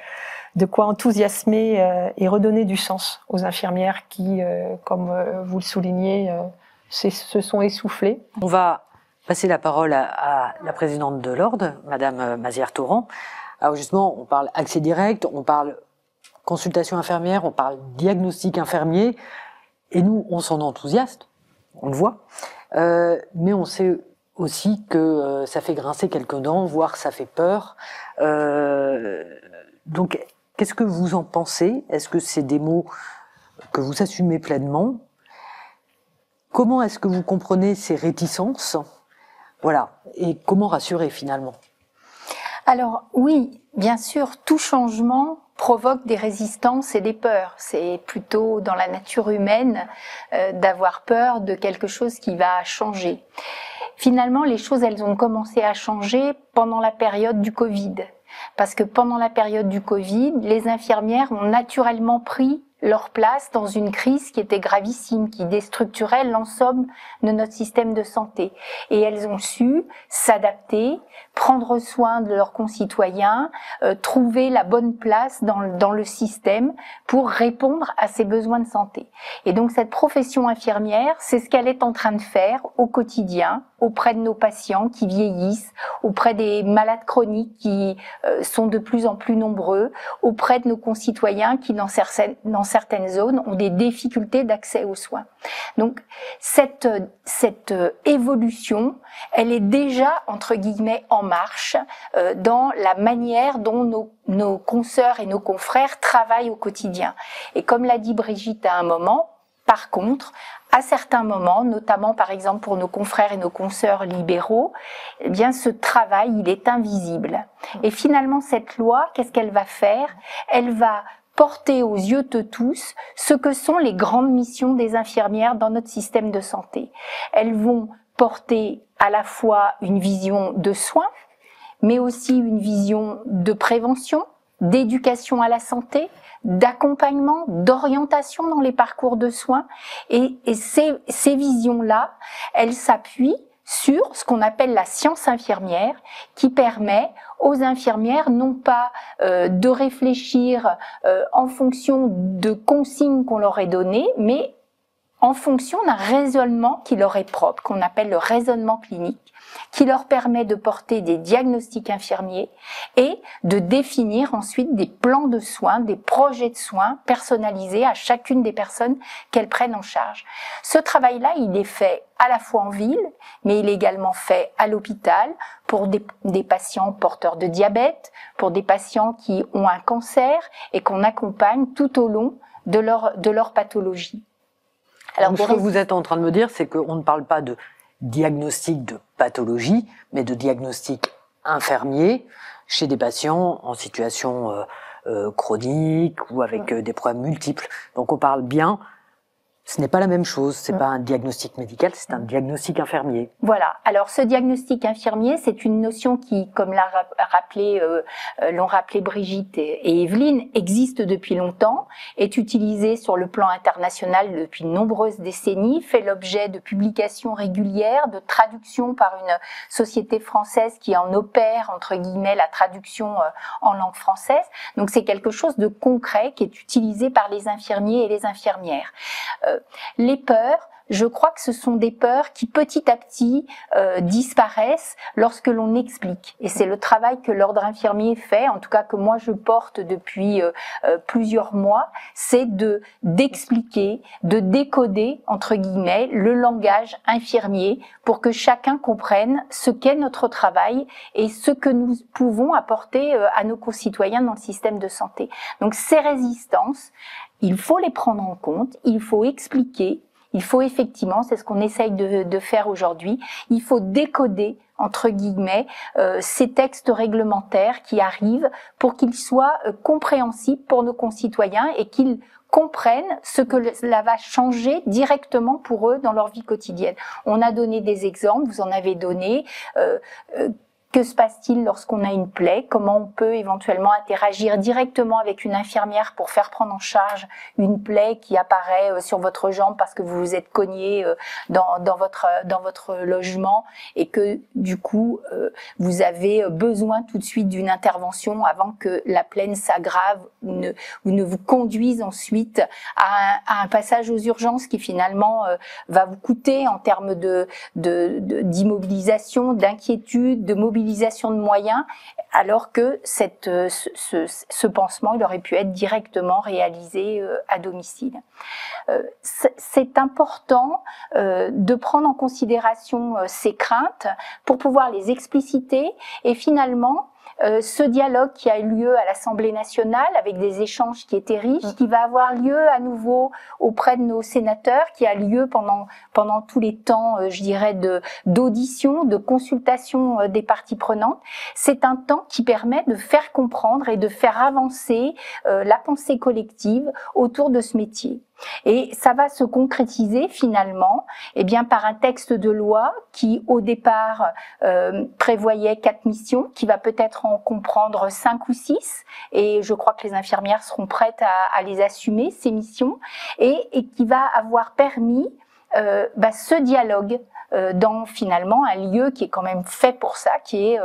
de quoi enthousiasmer et redonner du sens aux infirmières qui, comme vous le soulignez, se sont essoufflées. On va passer la parole à la présidente de l'Ordre, Madame Mazières-Torrent. Alors justement, on parle accès direct, on parle consultation infirmière, on parle diagnostic infirmier, et nous, on s'en enthousiaste, on le voit, mais on sait aussi que ça fait grincer quelques dents, voire ça fait peur. Donc, qu'est-ce que vous en pensez? Est-ce que c'est des mots que vous assumez pleinement? Comment est-ce que vous comprenez ces réticences? Voilà. Et comment rassurer finalement? Alors oui, bien sûr, tout changement provoque des résistances et des peurs. C'est plutôt dans la nature humaine d'avoir peur de quelque chose qui va changer. Finalement, les choses, elles ont commencé à changer pendant la période du Covid. Parce que pendant la période du Covid, les infirmières ont naturellement pris leur place dans une crise qui était gravissime, qui déstructurait l'ensemble de notre système de santé. Et elles ont su s'adapter, prendre soin de leurs concitoyens, trouver la bonne place dans le système pour répondre à ces besoins de santé. Et donc cette profession infirmière, c'est ce qu'elle est en train de faire au quotidien, auprès de nos patients qui vieillissent, auprès des malades chroniques qui sont de plus en plus nombreux, auprès de nos concitoyens qui, dans certaines zones, ont des difficultés d'accès aux soins. Donc, cette évolution, elle est déjà, entre guillemets, en marche dans la manière dont nos consoeurs et nos confrères travaillent au quotidien. Et comme l'a dit Brigitte à un moment, par contre, à certains moments, notamment par exemple pour nos confrères et nos consoeurs libéraux, eh bien ce travail, il est invisible. Et finalement, cette loi, qu'est-ce qu'elle va faire? Elle va porter aux yeux de tous ce que sont les grandes missions des infirmières dans notre système de santé. Elles vont porter à la fois une vision de soins, mais aussi une vision de prévention, d'éducation à la santé, d'accompagnement, d'orientation dans les parcours de soins. Et ces visions-là, elles s'appuient sur ce qu'on appelle la science infirmière, qui permet aux infirmières non pas de réfléchir en fonction de consignes qu'on leur ait données, mais en fonction d'un raisonnement qui leur est propre, qu'on appelle le raisonnement clinique, qui leur permet de porter des diagnostics infirmiers et de définir ensuite des plans de soins, des projets de soins personnalisés à chacune des personnes qu'elles prennent en charge. Ce travail-là, il est fait à la fois en ville, mais il est également fait à l'hôpital pour des patients porteurs de diabète, pour des patients qui ont un cancer et qu'on accompagne tout au long de leur pathologie. Alors, ce que vous êtes en train de me dire, c'est qu'on ne parle pas de diagnostic de pathologie, mais de diagnostic infirmier chez des patients en situation chronique ou avec des problèmes multiples. Donc on parle bien, ce n'est pas la même chose, c'est pas un diagnostic médical, c'est un diagnostic infirmier. Voilà. Alors ce diagnostic infirmier, c'est une notion qui, comme l'ont rappelé Brigitte et Evelyne, existe depuis longtemps, est utilisée sur le plan international depuis de nombreuses décennies, fait l'objet de publications régulières, de traductions par une société française qui en opère, entre guillemets, la traduction en langue française. Donc c'est quelque chose de concret qui est utilisé par les infirmiers et les infirmières. Les peurs je crois que ce sont des peurs qui petit à petit disparaissent lorsque l'on explique. Et c'est le travail que l'ordre infirmier fait, en tout cas que moi je porte depuis plusieurs mois, c'est d'expliquer, de décoder, entre guillemets, le langage infirmier pour que chacun comprenne ce qu'est notre travail et ce que nous pouvons apporter à nos concitoyens dans le système de santé. Donc ces résistances, il faut les prendre en compte, il faut expliquer, il faut effectivement, c'est ce qu'on essaye de faire aujourd'hui, il faut décoder, entre guillemets, ces textes réglementaires qui arrivent pour qu'ils soient compréhensibles pour nos concitoyens et qu'ils comprennent ce que cela va changer directement pour eux dans leur vie quotidienne. On a donné des exemples, vous en avez donné. Que se passe-t-il lorsqu'on a une plaie? Comment on peut éventuellement interagir directement avec une infirmière pour faire prendre en charge une plaie qui apparaît sur votre jambe parce que vous vous êtes cogné dans votre logement et que du coup vous avez besoin tout de suite d'une intervention avant que la plaie ne s'aggrave ou ne vous conduise ensuite à un passage aux urgences qui finalement va vous coûter en termes d'immobilisation, d'inquiétude, de mobilisation de moyens, alors que ce pansement, il aurait pu être directement réalisé à domicile. C'est important de prendre en considération ces craintes pour pouvoir les expliciter et finalement ce dialogue qui a eu lieu à l'Assemblée nationale avec des échanges qui étaient riches, qui va avoir lieu à nouveau auprès de nos sénateurs, qui a lieu pendant tous les temps, je dirais, d'audition, de consultation des parties prenantes. C'est un temps qui permet de faire comprendre et de faire avancer la pensée collective autour de ce métier. Et ça va se concrétiser finalement par un texte de loi qui au départ prévoyait 4 missions, qui va peut-être en comprendre 5 ou 6, et je crois que les infirmières seront prêtes à les assumer, ces missions, et qui va avoir permis ce dialogue dans finalement un lieu qui est quand même fait pour ça, qui est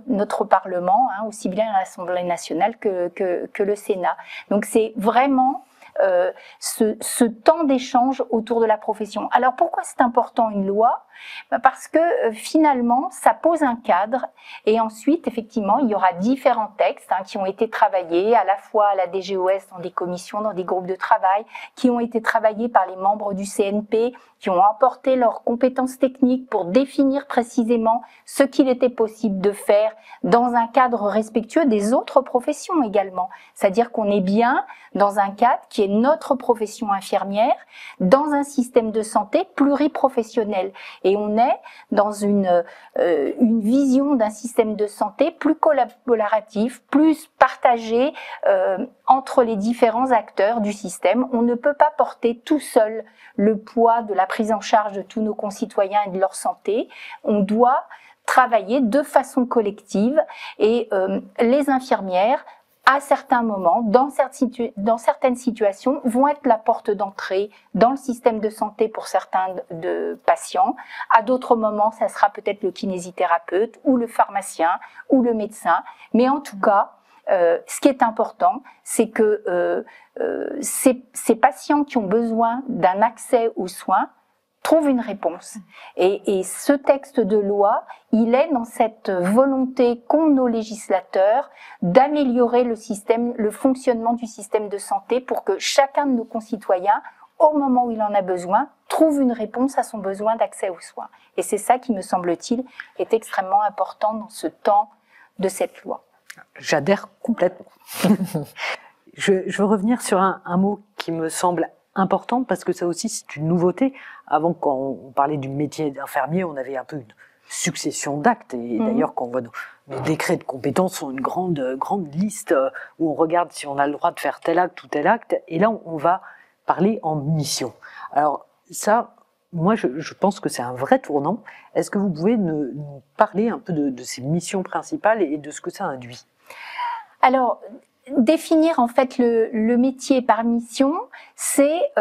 notre Parlement, aussi bien à l'Assemblée nationale que le Sénat. Donc c'est vraiment ce temps d'échange autour de la profession. Alors pourquoi c'est important une loi? Parce que finalement ça pose un cadre et ensuite effectivement il y aura différents textes qui ont été travaillés à la fois à la DGOS dans des commissions, dans des groupes de travail, qui ont été travaillés par les membres du CNP, qui ont apporté leurs compétences techniques pour définir précisément ce qu'il était possible de faire dans un cadre respectueux des autres professions également. C'est-à-dire qu'on est bien dans un cadre qui est notre profession infirmière, dans un système de santé pluriprofessionnel. Et on est dans une vision d'un système de santé plus collaboratif, plus partagé entre les différents acteurs du système. On ne peut pas porter tout seul le poids de la prise en charge de tous nos concitoyens et de leur santé. On doit travailler de façon collective et les infirmières, à certains moments, dans certaines situations, vont être la porte d'entrée dans le système de santé pour certains de patients. À d'autres moments, ça sera peut-être le kinésithérapeute ou le pharmacien ou le médecin. Mais en tout cas, ce qui est important, c'est que ces patients qui ont besoin d'un accès aux soins trouvent une réponse. Et ce texte de loi, il est dans cette volonté qu'ont nos législateurs d'améliorer le fonctionnement du système de santé pour que chacun de nos concitoyens, au moment où il en a besoin, trouve une réponse à son besoin d'accès aux soins. Et c'est ça qui, me semble-t-il, est extrêmement important dans ce temps de cette loi. J'adhère complètement. Je veux revenir sur un mot qui me semble important parce que ça aussi c'est une nouveauté. Avant, quand on parlait du métier d'infirmier, on avait un peu une succession d'actes et d'ailleurs quand on voit nos décrets de compétences ont une grande liste où on regarde si on a le droit de faire tel acte ou tel acte et là on va parler en mission. Alors ça, moi je pense que c'est un vrai tournant. Est-ce que vous pouvez nous parler un peu de ces missions principales et de ce que ça induit? Alors, définir en fait le métier par mission, c'est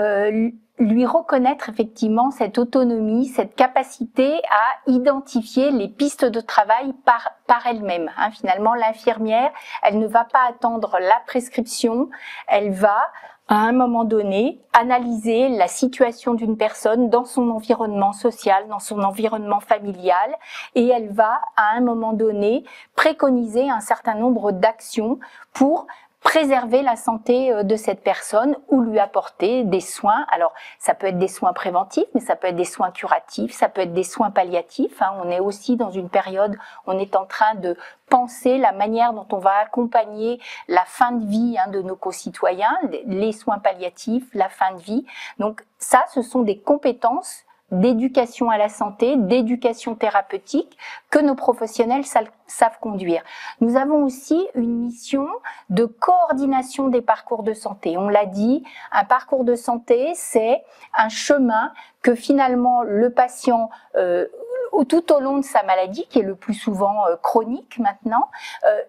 lui reconnaître effectivement cette autonomie, cette capacité à identifier les pistes de travail par elle-même. Finalement, l'infirmière, elle ne va pas attendre la prescription, elle va à un moment donné, analyser la situation d'une personne dans son environnement social, dans son environnement familial, et elle va, à un moment donné, préconiser un certain nombre d'actions pour préserver la santé de cette personne ou lui apporter des soins. Alors, ça peut être des soins préventifs, mais ça peut être des soins curatifs, ça peut être des soins palliatifs. On est aussi dans une période, on est en train de penser la manière dont on va accompagner la fin de vie de nos concitoyens, les soins palliatifs, la fin de vie. Donc ça, ce sont des compétences d'éducation à la santé, d'éducation thérapeutique que nos professionnels savent conduire. Nous avons aussi une mission de coordination des parcours de santé. On l'a dit, un parcours de santé, c'est un chemin que finalement le patient tout au long de sa maladie, qui est le plus souvent chronique maintenant,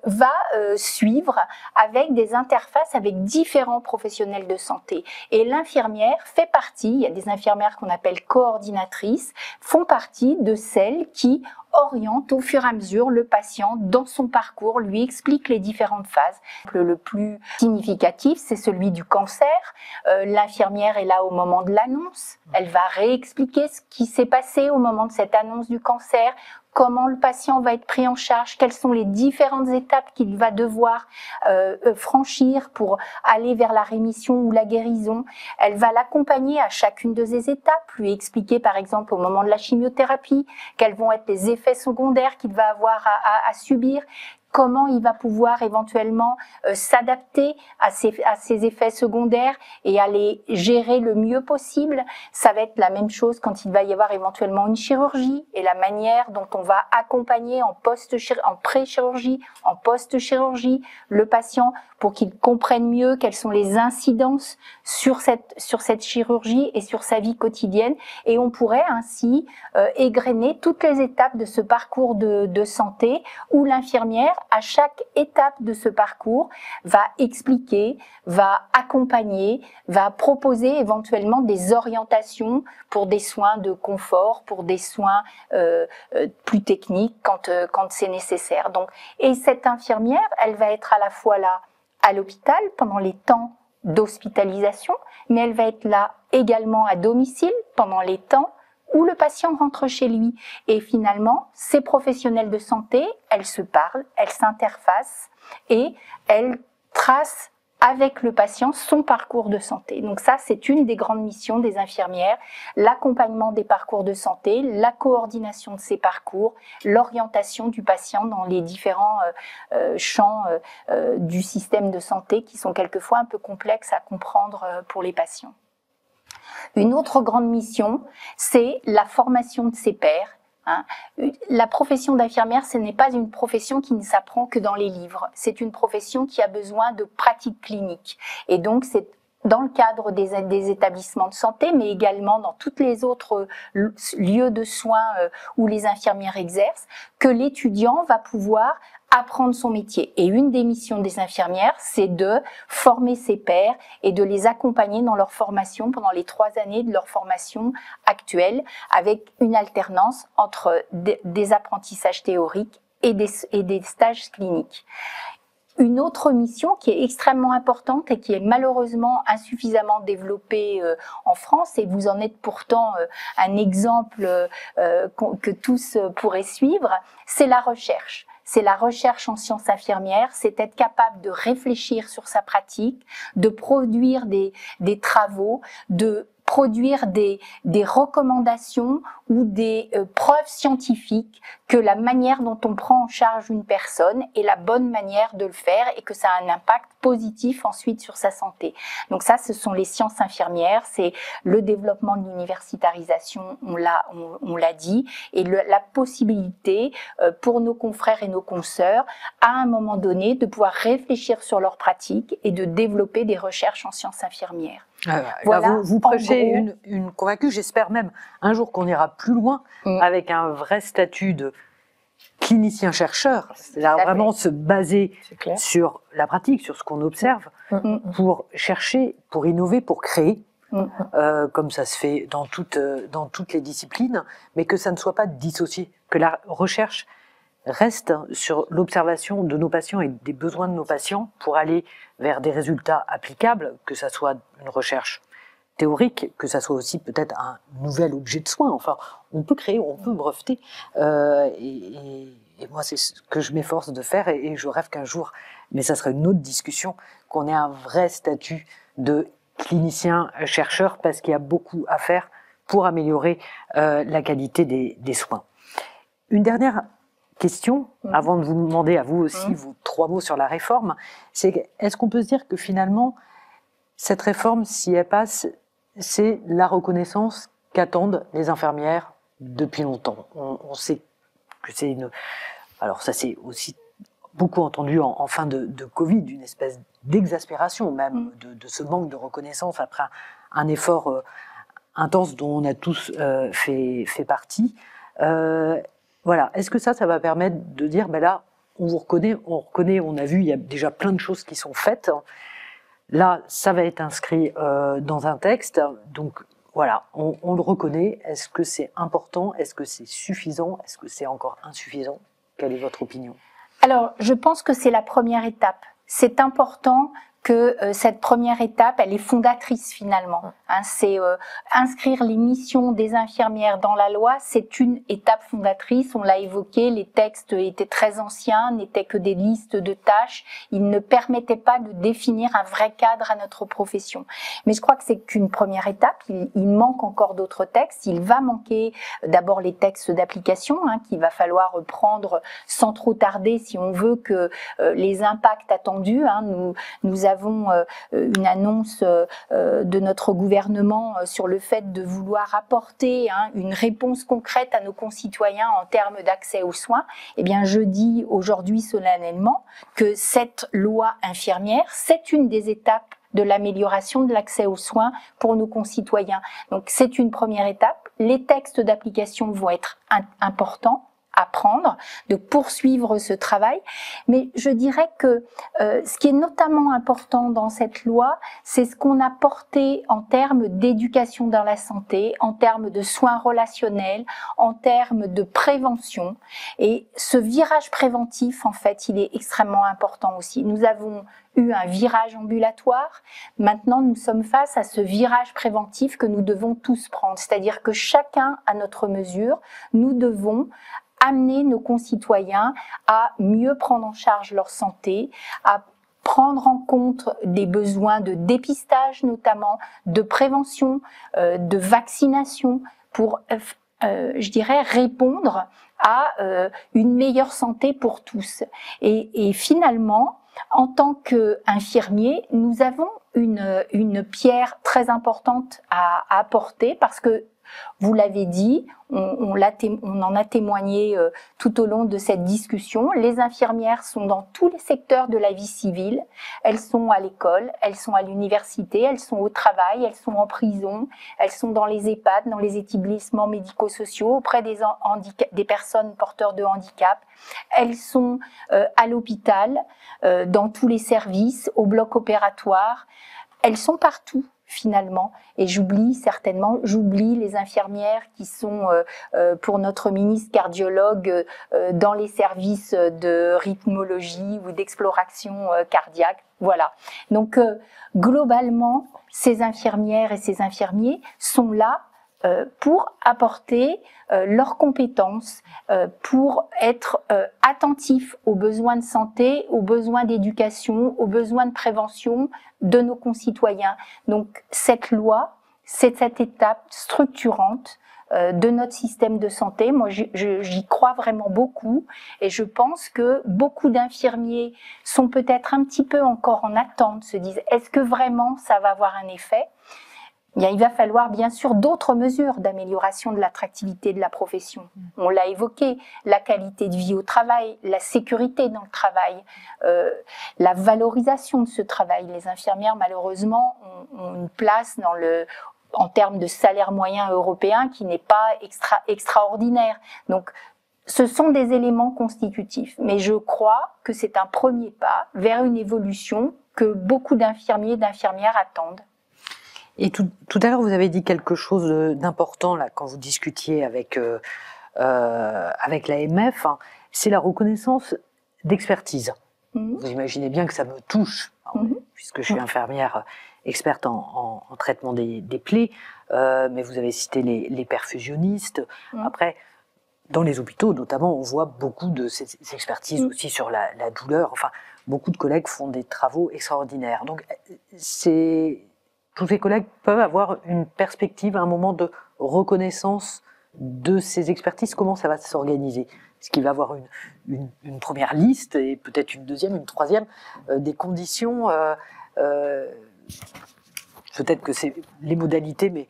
va suivre avec des interfaces avec différents professionnels de santé. Et l'infirmière fait partie, il y a des infirmières qu'on appelle coordinatrices, font partie de celles qui oriente au fur et à mesure le patient dans son parcours, lui explique les différentes phases. Le plus significatif, c'est celui du cancer. L'infirmière est là au moment de l'annonce. Elle va réexpliquer ce qui s'est passé au moment de cette annonce du cancer, comment le patient va être pris en charge, quelles sont les différentes étapes qu'il va devoir franchir pour aller vers la rémission ou la guérison. Elle va l'accompagner à chacune de ces étapes, lui expliquer par exemple au moment de la chimiothérapie quels vont être les effets secondaires qu'il va avoir à subir, comment il va pouvoir éventuellement s'adapter à ces effets secondaires et à les gérer le mieux possible. Ça va être la même chose quand il va y avoir éventuellement une chirurgie et la manière dont on va accompagner en pré-chirurgie, en post-chirurgie, le patient pour qu'il comprenne mieux quelles sont les incidences sur cette chirurgie et sur sa vie quotidienne. Et on pourrait ainsi égrener toutes les étapes de ce parcours de santé où l'infirmière, à chaque étape de ce parcours, va expliquer, va accompagner, va proposer éventuellement des orientations pour des soins de confort, pour des soins plus techniques quand c'est nécessaire. Donc, et cette infirmière, elle va être à la fois là à l'hôpital pendant les temps d'hospitalisation, mais elle va être là également à domicile pendant les temps où le patient rentre chez lui. Et finalement, ces professionnels de santé, elles se parlent, elles s'interfacent et elles tracent avec le patient son parcours de santé. Donc ça, c'est une des grandes missions des infirmières, l'accompagnement des parcours de santé, la coordination de ces parcours, l'orientation du patient dans les différents champs du système de santé qui sont quelquefois un peu complexes à comprendre pour les patients. Une autre grande mission, c'est la formation de ses pairs. La profession d'infirmière, ce n'est pas une profession qui ne s'apprend que dans les livres. C'est une profession qui a besoin de pratiques cliniques. Et donc, c'est dans le cadre des établissements de santé, mais également dans tous les autres lieux de soins où les infirmières exercent, que l'étudiant va pouvoir apprendre son métier. Et une des missions des infirmières, c'est de former ses pairs et de les accompagner dans leur formation pendant les 3 années de leur formation actuelle, avec une alternance entre des apprentissages théoriques et des stages cliniques. Une autre mission qui est extrêmement importante et qui est malheureusement insuffisamment développée en France, et vous en êtes pourtant un exemple que tous pourraient suivre, c'est la recherche. C'est la recherche en sciences infirmières, c'est être capable de réfléchir sur sa pratique, de produire des travaux, de produire des recommandations ou des preuves scientifiques que la manière dont on prend en charge une personne est la bonne manière de le faire et que ça a un impact positif ensuite sur sa santé. Donc ça, ce sont les sciences infirmières, c'est le développement de l'universitarisation, on l'a dit, et la possibilité pour nos confrères et nos consoeurs, à un moment donné, de pouvoir réfléchir sur leur pratique et de développer des recherches en sciences infirmières. Voilà, là, vous prêchez une convaincue, j'espère même un jour qu'on ira plus loin avec un vrai statut de clinicien-chercheur, c'est-à-dire vraiment se baser sur la pratique, sur ce qu'on observe, pour chercher, pour innover, pour créer, comme ça se fait dans toutes les disciplines, mais que ça ne soit pas dissocié, que la recherche reste sur l'observation de nos patients et des besoins de nos patients pour aller vers des résultats applicables, que ça soit une recherche théorique, que ça soit aussi peut-être un nouvel objet de soin. Enfin, on peut créer, on peut breveter. Et moi, c'est ce que je m'efforce de faire et je rêve qu'un jour, mais ça serait une autre discussion, qu'on ait un vrai statut de clinicien-chercheur parce qu'il y a beaucoup à faire pour améliorer la qualité des soins. Une dernière question, avant de vous demander à vous aussi vos 3 mots sur la réforme, c'est est-ce qu'on peut se dire que finalement, cette réforme, si elle passe, c'est la reconnaissance qu'attendent les infirmières depuis longtemps. On sait que c'est une... Alors ça c'est aussi beaucoup entendu en fin de Covid, une espèce d'exaspération même de ce manque de reconnaissance après un effort intense dont on a tous fait partie. Voilà. Est-ce que ça va permettre de dire, ben là, on vous reconnaît, on a vu, il y a déjà plein de choses qui sont faites. Là, ça va être inscrit dans un texte, donc voilà, on le reconnaît. Est-ce que c'est important? Est-ce que c'est suffisant? Est-ce que c'est encore insuffisant? Quelle est votre opinion? Alors, je pense que c'est la première étape. C'est important que cette première étape, elle est fondatrice finalement. Hein, c'est inscrire les missions des infirmières dans la loi, c'est une étape fondatrice. On l'a évoqué, les textes étaient très anciens, n'étaient que des listes de tâches. Ils ne permettaient pas de définir un vrai cadre à notre profession. Mais je crois que c'est qu'une première étape. Il manque encore d'autres textes. Il va manquer d'abord les textes d'application, hein, qu'il va falloir prendre sans trop tarder si on veut que les impacts attendus. Hein, nous avons une annonce de notre gouvernement sur le fait de vouloir apporter une réponse concrète à nos concitoyens en termes d'accès aux soins. Eh bien, je dis aujourd'hui solennellement que cette loi infirmière, c'est une des étapes de l'amélioration de l'accès aux soins pour nos concitoyens. Donc, c'est une première étape. Les textes d'application vont être importants à prendre, de poursuivre ce travail. Mais je dirais que ce qui est notamment important dans cette loi, c'est ce qu'on a porté en termes d'éducation dans la santé, en termes de soins relationnels, en termes de prévention. Et ce virage préventif, en fait, il est extrêmement important aussi. Nous avons eu un virage ambulatoire. Maintenant, nous sommes face à ce virage préventif que nous devons tous prendre. C'est-à-dire que chacun, à notre mesure, nous devons amener nos concitoyens à mieux prendre en charge leur santé, à prendre en compte des besoins de dépistage notamment, de prévention, de vaccination pour, je dirais, répondre à une meilleure santé pour tous. Et finalement, en tant qu'infirmiers, nous avons une pierre très importante à apporter parce que vous l'avez dit, on en a témoigné tout au long de cette discussion. Les infirmières sont dans tous les secteurs de la vie civile. Elles sont à l'école, elles sont à l'université, elles sont au travail, elles sont en prison, elles sont dans les EHPAD, dans les établissements médico-sociaux, auprès des personnes porteurs de handicap. Elles sont à l'hôpital, dans tous les services, au bloc opératoire. Elles sont partout. Finalement, et j'oublie les infirmières qui sont pour notre ministre cardiologue dans les services de rythmologie ou d'exploration cardiaque. Voilà. Donc globalement, ces infirmières et ces infirmiers sont là pour apporter leurs compétences, pour être attentifs aux besoins de santé, aux besoins d'éducation, aux besoins de prévention de nos concitoyens. Donc cette loi, c'est cette étape structurante de notre système de santé. Moi, j'y crois vraiment beaucoup et je pense que beaucoup d'infirmiers sont peut-être un petit peu encore en attente, se disent est-ce que vraiment ça va avoir un effet ? Il va falloir bien sûr d'autres mesures d'amélioration de l'attractivité de la profession. On l'a évoqué, la qualité de vie au travail, la sécurité dans le travail, la valorisation de ce travail. Les infirmières, malheureusement, ont une place en termes de salaire moyen européen qui n'est pas extraordinaire. Donc, ce sont des éléments constitutifs. Mais je crois que c'est un premier pas vers une évolution que beaucoup d'infirmiers et d'infirmières attendent. Et tout à l'heure, vous avez dit quelque chose d'important là quand vous discutiez avec l'AMF. c'est la reconnaissance d'expertise. Mmh. Vous imaginez bien que ça me touche, puisque je suis infirmière experte en traitement des plaies, mais vous avez cité les perfusionnistes. Après, dans les hôpitaux notamment, on voit beaucoup de ces expertises aussi sur la douleur. Enfin, beaucoup de collègues font des travaux extraordinaires. Donc, tous ces collègues peuvent avoir une perspective, un moment de reconnaissance de ces expertises. Comment ça va s'organiser? Est-ce qu'il va y avoir une première liste et peut-être une deuxième, une troisième, des conditions peut-être que c'est les modalités, mais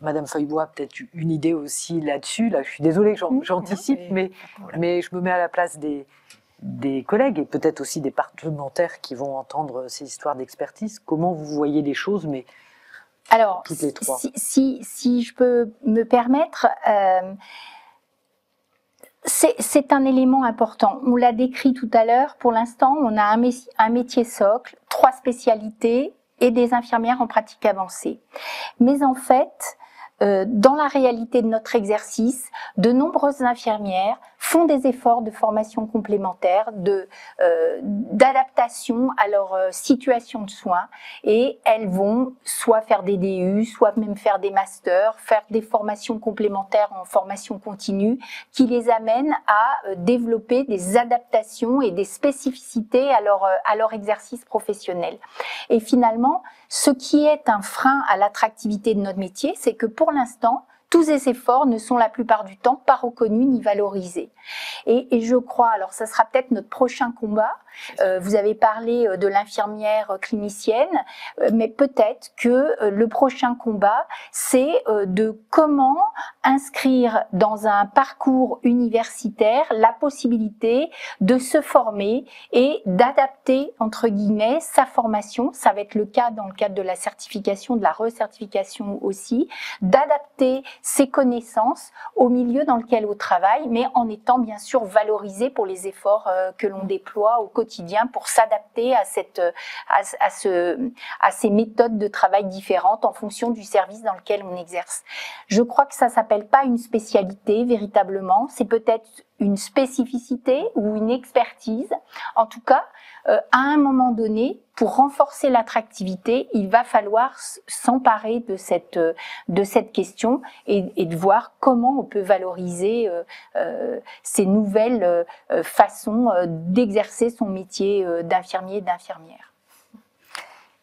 Madame Feuillebois a peut-être une idée aussi là-dessus. Là, je suis désolée, j'anticipe, mais je me mets à la place des collègues et peut-être aussi des parlementaires qui vont entendre ces histoires d'expertise. Comment vous voyez les choses, mais alors, toutes les trois. Si je peux me permettre, c'est un élément important. On l'a décrit tout à l'heure. Pour l'instant, on a un métier socle, 3 spécialités et des infirmières en pratique avancée. Mais en fait, dans la réalité de notre exercice, de nombreuses infirmières font des efforts de formation complémentaire, d'adaptation à leur situation de soins, et elles vont soit faire des DU, soit même faire des masters, faire des formations complémentaires en formation continue, qui les amènent à développer des adaptations et des spécificités à leur exercice professionnel. Et finalement, ce qui est un frein à l'attractivité de notre métier, c'est que pour l'instant, tous ces efforts ne sont la plupart du temps pas reconnus ni valorisés. Et je crois, alors ça sera peut-être notre prochain combat, vous avez parlé de l'infirmière clinicienne, mais peut-être que le prochain combat, c'est de comment inscrire dans un parcours universitaire la possibilité de se former et d'adapter, entre guillemets, sa formation. Ça va être le cas dans le cadre de la certification, de la recertification aussi, d'adapter ses connaissances au milieu dans lequel on travaille, mais en étant bien sûr valorisé pour les efforts que l'on déploie au quotidien pour s'adapter à ces méthodes de travail différentes en fonction du service dans lequel on exerce. Je crois que ça s'appelle pas une spécialité véritablement, c'est peut-être une spécificité ou une expertise. En tout cas, à un moment donné, pour renforcer l'attractivité, il va falloir s'emparer de cette question et de voir comment on peut valoriser ces nouvelles façons d'exercer son métier d'infirmier et d'infirmière.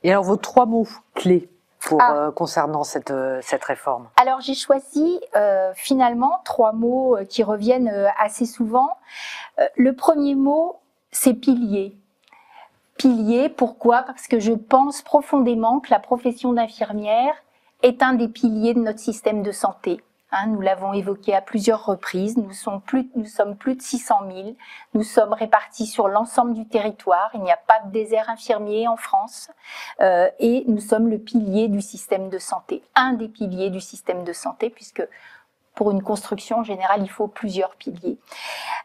Et alors, vos 3 mots clés concernant cette réforme? Alors j'ai choisi finalement 3 mots qui reviennent assez souvent. Le premier mot, c'est pilier. Pilier, pourquoi? Parce que je pense profondément que la profession d'infirmière est un des piliers de notre système de santé. Nous l'avons évoqué à plusieurs reprises, nous sommes plus de 600 000, nous sommes répartis sur l'ensemble du territoire, il n'y a pas de désert infirmier en France, et nous sommes le pilier du système de santé, un des piliers du système de santé, puisque pour une construction en général, il faut plusieurs piliers.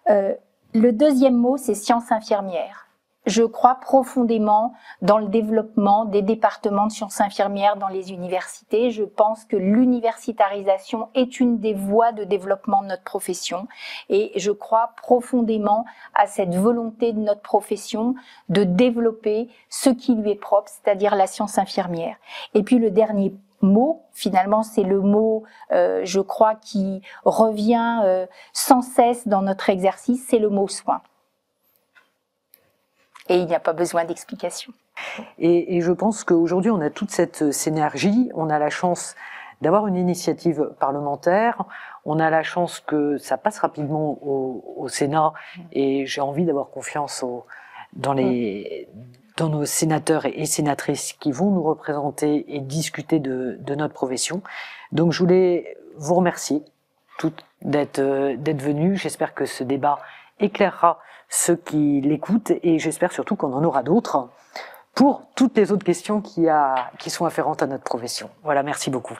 Le deuxième mot, c'est sciences infirmières. Je crois profondément dans le développement des départements de sciences infirmières dans les universités. Je pense que l'universitarisation est une des voies de développement de notre profession et je crois profondément à cette volonté de notre profession de développer ce qui lui est propre, c'est-à-dire la science infirmière. Et puis le dernier mot, finalement, c'est le mot, je crois, qui revient sans cesse dans notre exercice, c'est le mot soin. Et il n'y a pas besoin d'explication. Et je pense qu'aujourd'hui, on a toute cette synergie, on a la chance d'avoir une initiative parlementaire, on a la chance que ça passe rapidement au Sénat, et j'ai envie d'avoir confiance dans nos sénateurs et sénatrices qui vont nous représenter et discuter de notre profession. Donc je voulais vous remercier toutes d'être venus. J'espère que ce débat éclairera ceux qui l'écoutent et j'espère surtout qu'on en aura d'autres pour toutes les autres questions qui sont afférentes à notre profession. Voilà, merci beaucoup.